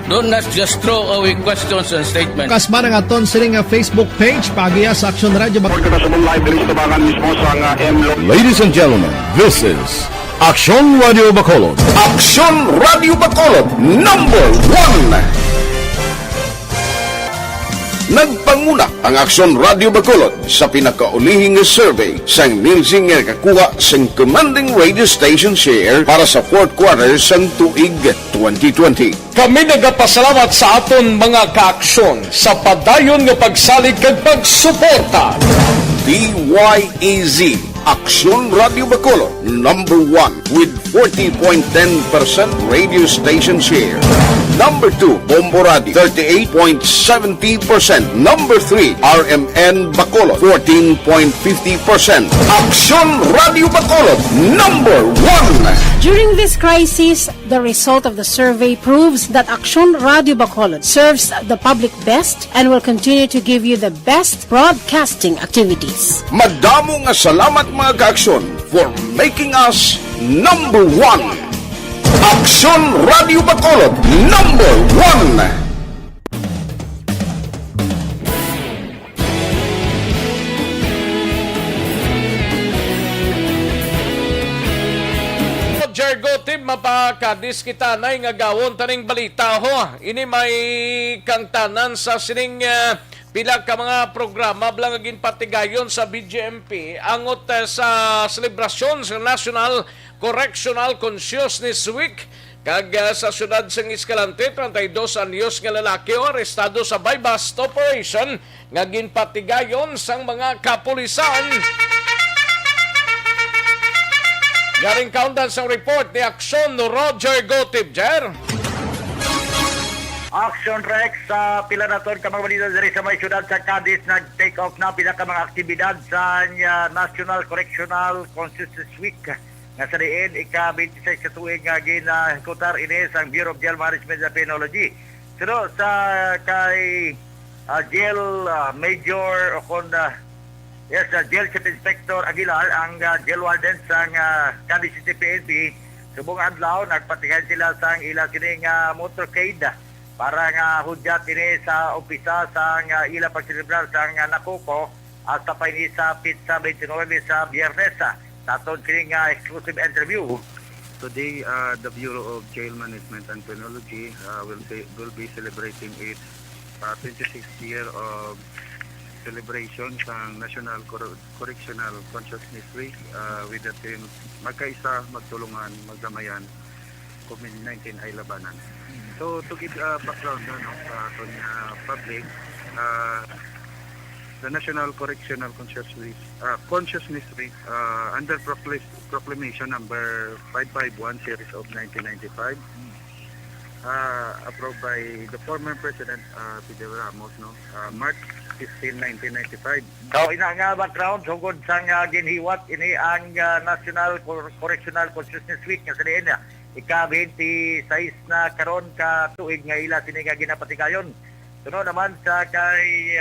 Do not just throw away questions and statements. Kasma ng aton sining Facebook page pagiya sa Action Radio Bacolod. Ladies and gentlemen, this is Action Radio Bacolod. Action Radio Bacolod, number 1. Nagpanguna ang Aksyon Radio Bacolod sa pinakaulihing survey sa Nielsen nga kakuha sa commanding radio station share para sa fourth quarter sa tuig 2020. Kami nagapasalamat sa aton mga kaaksyon sa padayon nga pagsalig kag pagsuporta. DYEZ Aksyon Radio Bacolod, number 1 with 40.10% radio station share. Number 2, Bombo Radio, 38.70%. Number 3, RMN Bacolod, 14.50%. Aksyon Radio Bacolod, number 1. During this crisis, the result of the survey proves that Aksyon Radio Bacolod serves the public best and will continue to give you the best broadcasting activities. Madamo nga salamat mga kaaksyon for making us number 1. Aksyon Radio Bacolod, number 1. Jergo Tim, mapakadis kita na nga gawon taning balita ho. Ini may kang tanan sa sining pila ka mga programa blangagin patigayon sa BGMP angot sa selebrasyon sa National Correctional Consciousness Week Kag sa syudad sang Escalante, 32 anyos nga lalaki o arestado sa buy-bust operation nga ginpatigayon sang mga kapulisan. Garing kaundan sang report ni Aksyon Roger Gotibjer. Action Rex sa pila na ton ka mga balita diri sa may syudad sa Cadiz nag-take off na pila ka mga aktibidad sa National Correctional Consciousness Week nga sa diin ika-26 sa tuig nga ginahikutar ini sa Bureau of Jail Management and Penology. Pero sa kay Jail Major o Jail Chief Inspector Aguilar ang jail warden sa Cadiz City PNP subong adlaw nagpatigan sila sa ila kining motorcade para nga hudyat ini sa umpisa sa ila pagsilibrar sa nakuko at tapay ni sa pizza 29 sa Biyernes sa aton kining exclusive interview. Today, the Bureau of Jail Management and Penology will be celebrating its 26th year of celebration sa National Correctional Consciousness Week with the theme Magkaisa, Magtulungan, Magdamayan, COVID-19 ay labanan. So to give background sa aton public, the National Correctional Consciousness Week under Proclamation number 551 series of 1995 approved by the former President Fidel Ramos March 15, 1995. So ina nga background sugod sa ginhiwat ini ang National Correctional Consciousness Week nga sa diin ika-26 na karon ka tuig nga ila sini nga ginapatigayon. Sunod naman sa kay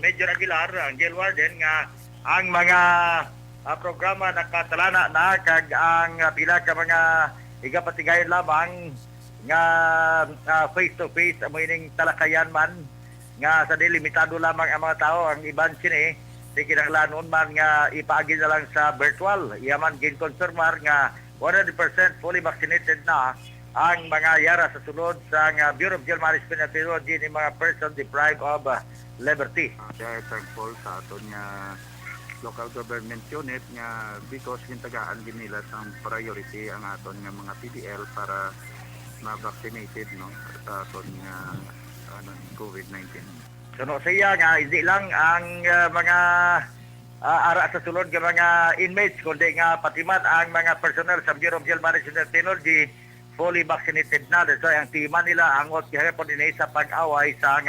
Major Aguilar, ang jail warden nga ang mga programa nakatalana na kag ang pila ka mga igapatigayon lamang nga face to face amo ining talakayan man nga sa limitado lamang ang mga tao ang iban sini di kinahanglan man nga ipaagi na lang sa virtual iyaman gin-confirmar nga 100% fully vaccinated na ang mga yara sa sulod sa Bureau of Jail Management and Penology ni mga person deprived of liberty. Kaya thankful sa aton nga local government unit nga because gintagaan din nila sa priority ang aton nga mga PDL para ma-vaccinated sa aton nga COVID-19. So siya nga hindi lang ang mga ara sa sulod ng mga inmates kundi nga patiman ang mga personnel sa Bureau of Jail Management and Penology fully vaccinated na. So ang timan nila angot gihapon din sa pag-away sa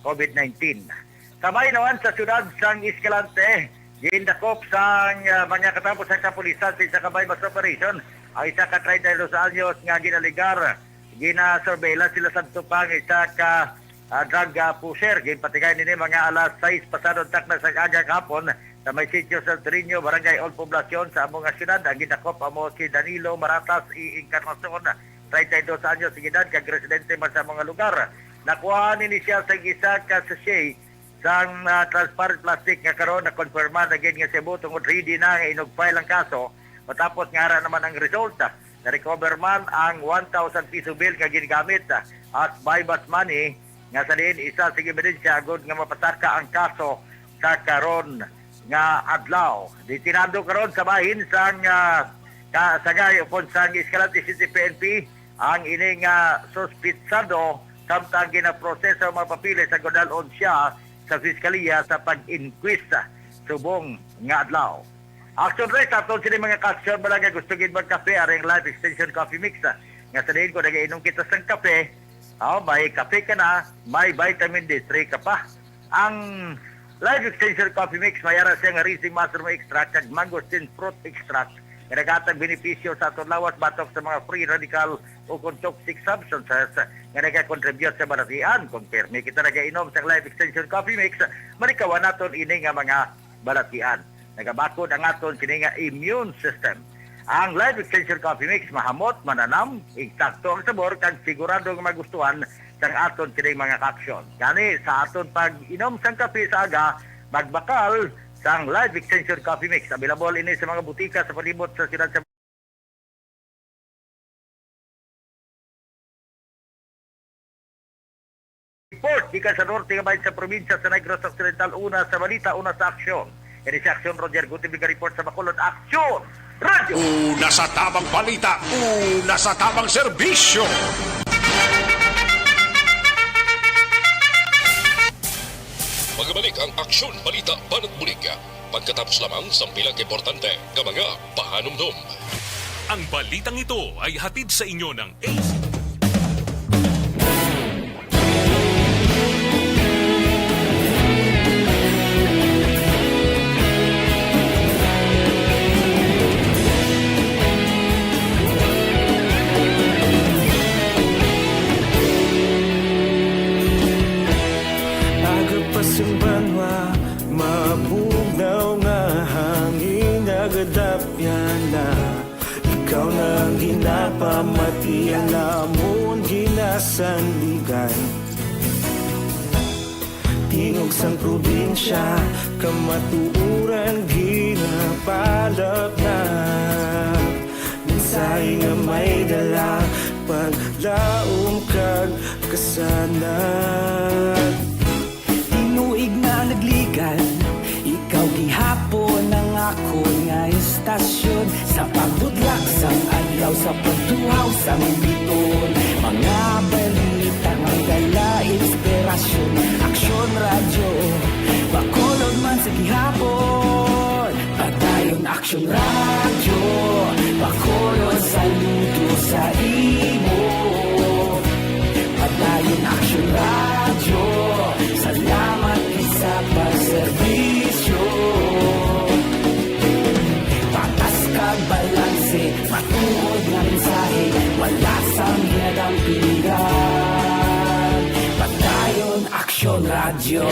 COVID-19. Kamay naman sa syudad sang Escalante, gindakop sa mga katapos sa kapulisan sa isa ka buy-bust operation ang isa ka 32 anyos nga ginaligar gina-surveillance sila sa tupang isa ka drug pusher. Ginpatigay nini mga alas 6 pasadong takna sa aga kapon sa may sitio sa Trino, Barangay Old Poblacion sa among syudad. Ang ginakop amo si Danilo Maratas Encarnacion, 32 anyos sa edad, kag residente man sa mga lugar. Nakuha ni siya sa isa ka sachet sang transparent plastic nga karon na konfirma na gid nga Cebu tungod ready na nga inugfile ang kaso matapos nga ara naman ang resulta. Na-recover man ang 1,000 piso bill nga ginagamit at buy-bust money nga sa diin isa sa ebidensya agud nga mapataka ang kaso sa karon nga adlaw. Ditinado karon sa bahin sang kasagay upon sang Escalante City PNP ang ining suspitsado samtang ginaproseso mga papilis sa godalon siya sa Fiskaliya sa pag-inquest subong nga adlaw. Action Rex aton sini mga kaksyon bala nga gusto gid mag-kape aring Life Extension Coffee Mix nga sa diin ko nagainom kita sang kape. May kape ka na, may vitamin D3 ka pa. Ang Life Extension Coffee Mix mayara siya nga Rising Mushroom Extract kag Mangosteen Fruit Extract nga nagatag benepisyo sa aton lawas batok sa mga free radical o toxic substances nga nagakontribute sa balatian. Kung permi kita nagainom sa Life Extension Coffee Mix, manikawan naton ini nga mga balatian. Nagabakod ang aton kini nga immune system. Ang Life Extension Coffee Mix mahamot, mananam, eksakto ang sabor kag sigurado nga magustuhan sa aton kini mga kaksyon. Kani sa aton pag-inom sang kape sa aga, magbakal sang Life Extension Coffee Mix. Available ini sa mga butika sa palibot sa siyudad sa report gikan sa norte nga bahin sa probinsya sa Negros Occidental, una sa balita, una sa aksyon. Ini si Aksyon Roger Gutibig report sa Bacolod. Aksyon! Radio. Una sa tamang balita, una sa tamang serbisyo. Magbalik ang Aksyon Balita Banat Bulig. Pagkatapos lamang sa pilang importante ng mga pahanumdum. Ang balitang ito ay hatid sa inyo ng ACE. Agapasumbanwa, mabugnaw nga hangin agadapyan na. Ikaw na ang ginapamatian namon ginasandigan. Tingog sang probinsya, kamatuuran ginapalap na. Minsay nga may dala, paglaom kag kasanan. Tinuig na nagligan, ikaw gihapon ang ako nga istasyon. Sa pagbudlak sang adlaw, sa pagtuhaw sang biton. Mga balita, may dala inspirasyon. Aksyon radyo, bakolod man sa gihapon. Padayon aksyon radyo, bakolod saludo sa imo. Padayon aksyon radyo, salamat sa pagserbisyo. Patas kag balanse, matuod nga mensahe, wala sang ginadampingan. Padayon aksyon radyo.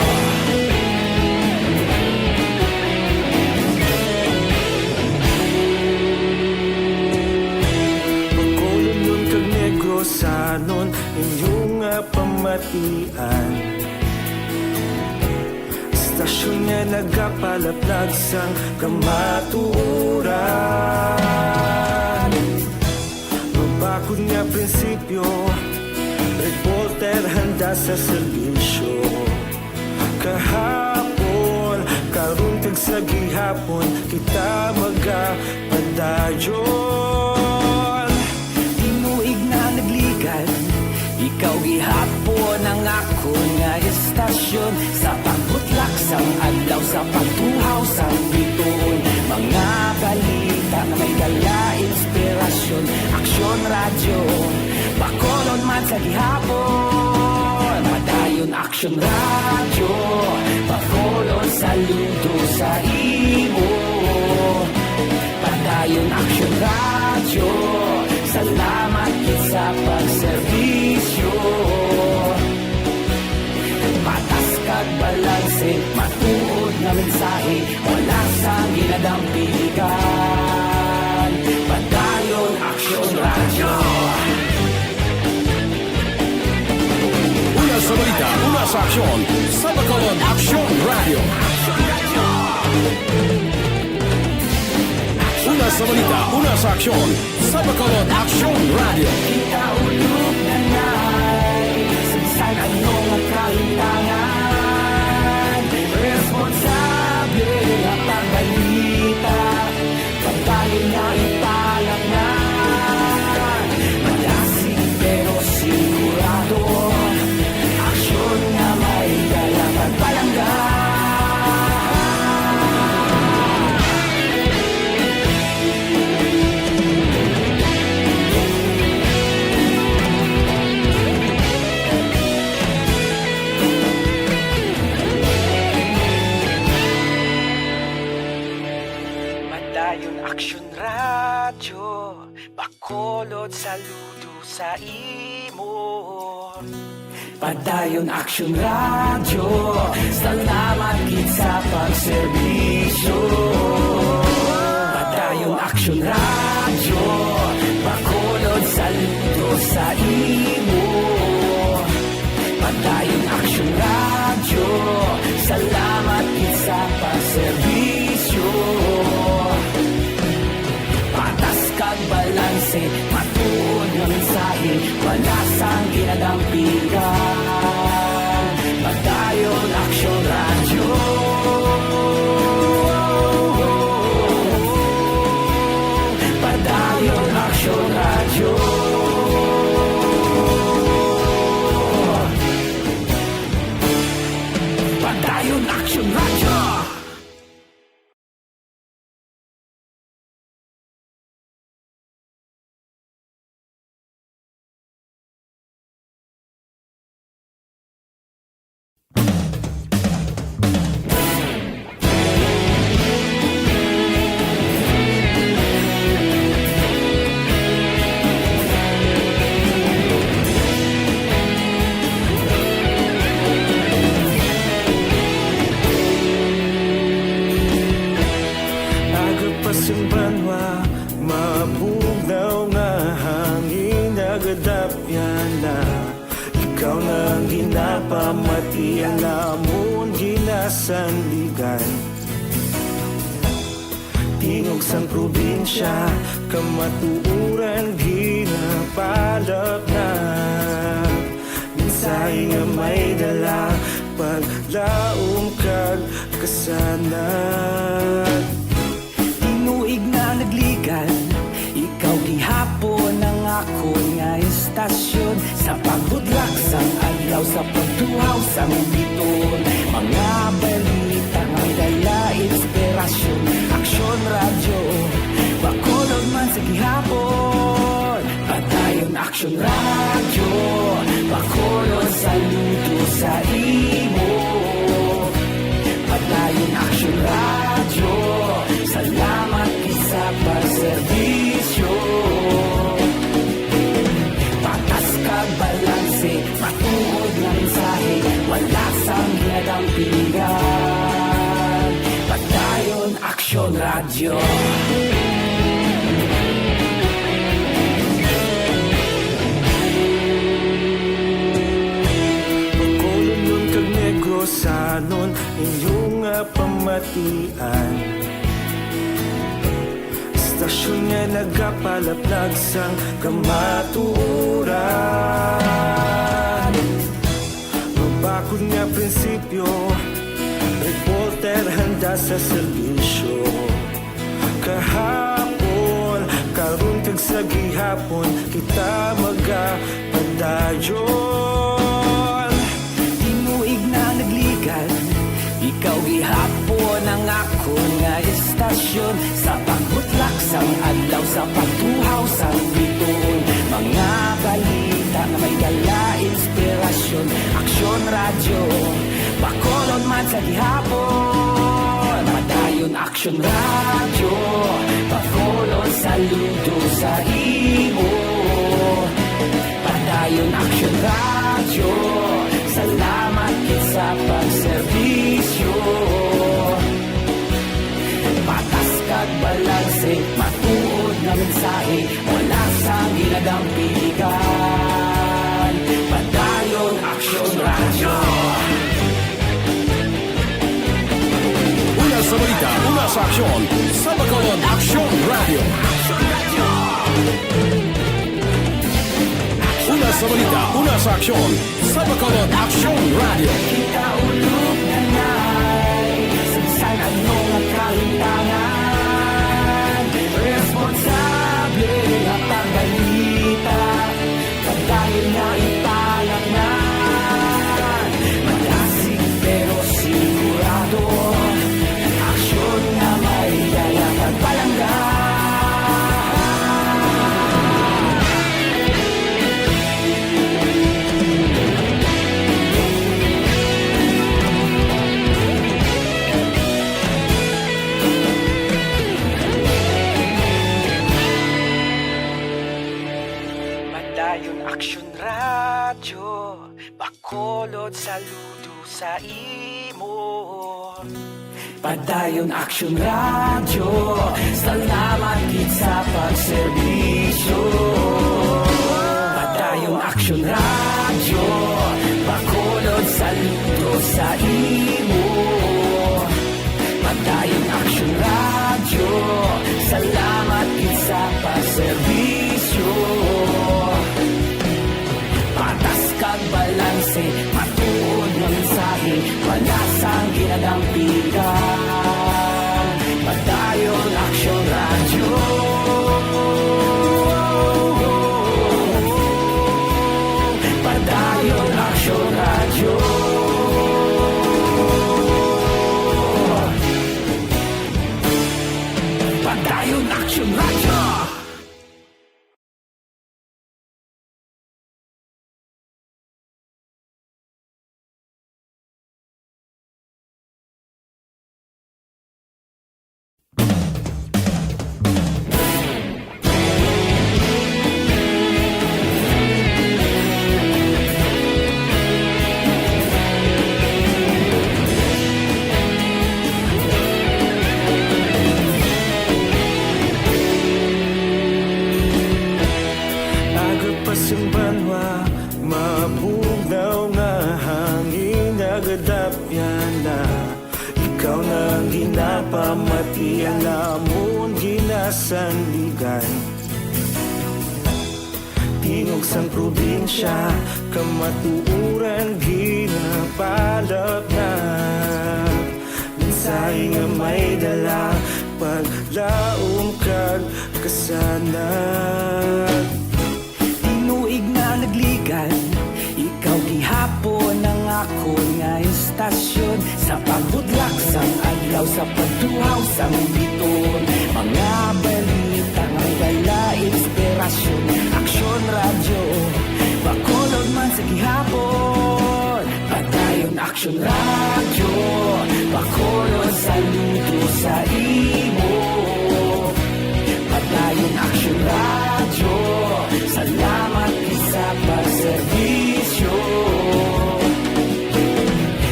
Pagkolon nun kag negosanon, inyong nga pamatian. Istasyon nga nagapalaplag sang kamatuuran. Mabakod nga prinsipyo, reporter handa sa serbisyo. Kahapon, karon kag sa gihapon, kita magapadayon. Tinuig na nagligan, ikaw gihapon ang ako nga istasyon. Sa pagbutlak sang adlaw, sa pagtuhaw sang biton. Mga balita na may dala inspirasyon. Aksyon radyo, bakolon man sa gihapon. Padayon aksyon radyo, bakolon saludo sa imo. Padayon aksyon radyo, salamat sa pagserbisyo. Patas kag balanse, matuod na mensahe, wala sang ginadampingan. Padayon aksyon radyo. Una sa balita, una sa aksyon, sa Bacolod Aksyon Radio. Una sa balita, una sa aksyon, sa Bacolod Aksyon Radio. Kita ulog na na'y sansan anong ang kahintangan. Responsable ang pagbalita, pagbalin na ipalak na. Malasig pero sigurado, aksyon na may dala pagpalanggan. Padayon aksyon radyo, bakolod saludo sa imo. Padayon aksyon radyo, salamat gid sa pagserbisyo. Padayon aksyon radyo, bakolod saludo sa imo. Padayon aksyon radyo, salamat gid sa pagserbisyo. Patas kag balanse, matuod nga mensahe, wala sang ginadampingan. Padayon aksyon radyo. na ikaw nang ginapamati ang amon ginasandigan. Tingog sang probinsya kamatuuran ginapalap na minsay nga may dala paglaom kag kasanag. Tinuig na nagligan ikaw gihapon ang ako nga istasyon sa pagbudlak sang adlaw sa pagtuhaw sang biton. Mga balita nga dala inspirasyon, Aksyon Radyo Bacolod man sa gihapon. Padayon Aksyon Radyo Bacolod, saludo sa imo. Padayon Aksyon Radyo, salamat sa pagserbisyo. Patas kag balanse, matuod na mensahe, wala sang ginadang pilihan. Padayon Aksyon Radyo. Bacolod nun kag Negrosanon, inyong pamatian. Stasyon nga nagapalaplag sang kamaturan. Mabakod nga prinsipyo, reporter handa sa serbisyo. Kahapon, karon kag sa gihapon, kita magapadayon. Tinuig na nagligan, ikaw gihapon ang ako nga istasyon sa pagbutlak sang adlaw sa pagtuhaw sang biton. Mga balita na may dala inspirasyon, Aksyon Radyo Bacolod man sa gihapon. Padayon Aksyon Radyo Bacolod, saludo sa imo. Padayon Aksyon Radyo, salamat sa pagserbisyo. Patas kag balanse, matuod na mensahe, wala sang ginadang piligan. Padayon Aksyon Radyo. Una sa balita, una sa aksyon, sa Bacolod Aksyon Radio. Una sa balita, una sa aksyon, sa Bacolod Aksyon Radio. Kita ulog na na'y sansan anong nakalintangan. Responsable at ang balita, pagdahil na ipalaknan. Malasig pero sigurado, aksyon na may dala pagpalanggan. Padayon Aksyon Radyo Bacolod, saludo sa imo. Padayon Aksyon Radyo, salamat gid sa pagserbisyo. Padayon Aksyon Radyo Bacolod, saludo sa imo. Padayon Aksyon Radyo, salamat gid sa pagserbisyo. Patas kag balanse, matuod na mensahe, wala sang ginadang piligan. Padayon Aksyon Radyo. Padayon Aksyon Radyo. Padayon Aksyon Radyo. Di alamon ginasanligan Tingog sang probinsya Kamatuuran ginapalap na Minsay nga may dala Paglaom kag kasanag Tinuig na nagligan Ikaw gihapon ang ako nga istasyon Sa pagbudlak sang adlaw Sa pagtuhaw sang biton Mga balita nga dala inspirasyon Aksyon radyo Bacolod man sa gihapon Padayon Aksyon radyo Bacolod saludo sa imo Padayon Aksyon radyo Salamat isa pagserbisyo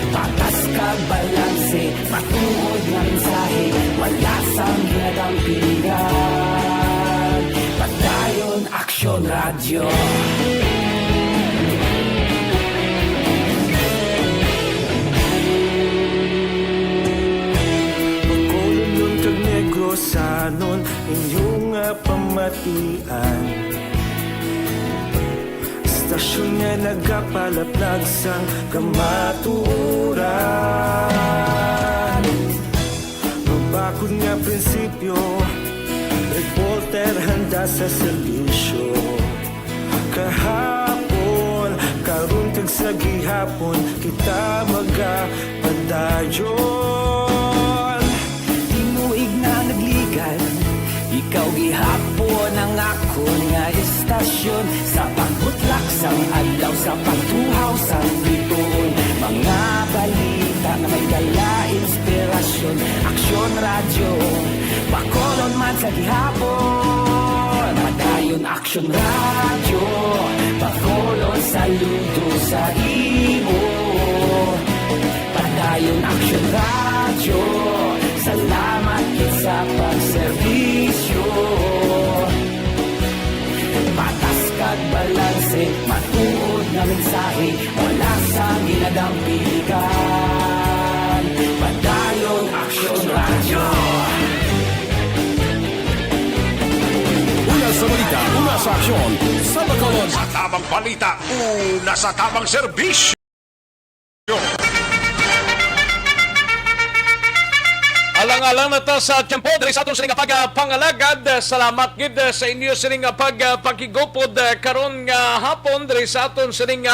Patas kag balanse Matuod nga mensahe Wala sang ginadampingan Padayon Aksyon radyo Pagkulunyon kag negrosanon Inyong pamatian Istasyon nga nagapalaplag sang kamatuuran Mabakod nga prinsipyo Reporter handa sa serbisyo Kahapon, karun kag sa gihapon Kita magapadayon Tinuig na nagligan Ikaw gihapon ang ako nga istasyon Sa pagbutlak sang adlaw Sa pagtuhaw sang biton Mga balita na may dala inspirasyon Aksyon radyo Bacolod man sa gihapon Padayon Aksyon radyo Bacolod saludo sa imo Padayon Aksyon radyo Salamat sa pagserbisyo Patas kag balanse Matuod na mensahe Wala sa ginadampigan Padayon Aksyon radyo Una sa balita, una sa aksyon Sa Bacolod, sa tamang balita Una sa tamang serbisyo Alang-alang na ta sa tiyempo diri sa atong sining pagpangalagad. Salamat gid sa inyo sining pagpakigupod karon nga hapon diri sa aton sining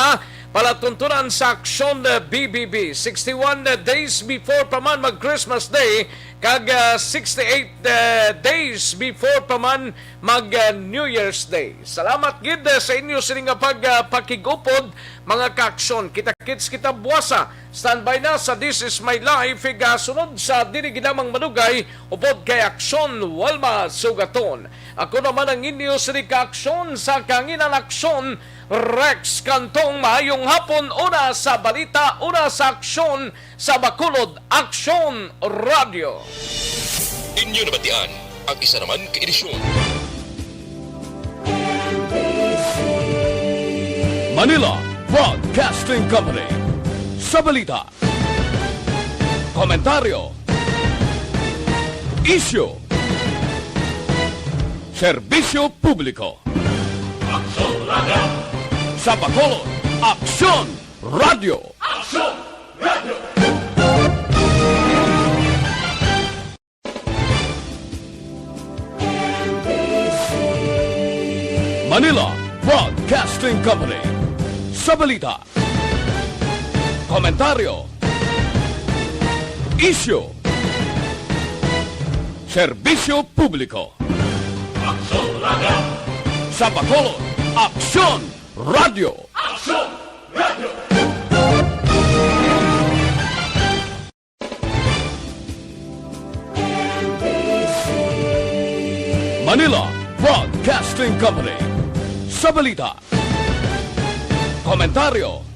palatuntunan sa Aksyon BBB. 61 days before pa man mag Christmas Day kag 68 days before pa man mag New Year's Day. Salamat gid sa inyo sining pagpakigupod mga kaaksyon. Kita-kits kita buwasa. Standby na sa This Is My Life. Sunod sa dili ginamang manugay upod kay Aksyon Walma Sugaton. Ako naman ang inyo sining kaaksyon sa Kanginan Aksyon Rex Cantong. Maayong hapon. Una sa balita, una sa aksyon sa Bacolod Aksyon Radio. Inyo nabatian ang isa naman kaedisyon. Manila Broadcasting Company. Sa balita, komentaryo, issue, serbisyo publiko. Aksyon Radio. Sa Bacolod, Aksyon Radio. Aksyon Radio. Manila Broadcasting Company. Sa balita, komentaryo, issue, serbisyo publiko. Aksyon Radio. Sa Bacolod, Aksyon Radio. Aksyon Radio. Manila Broadcasting Company. Sa balita, komentaryo,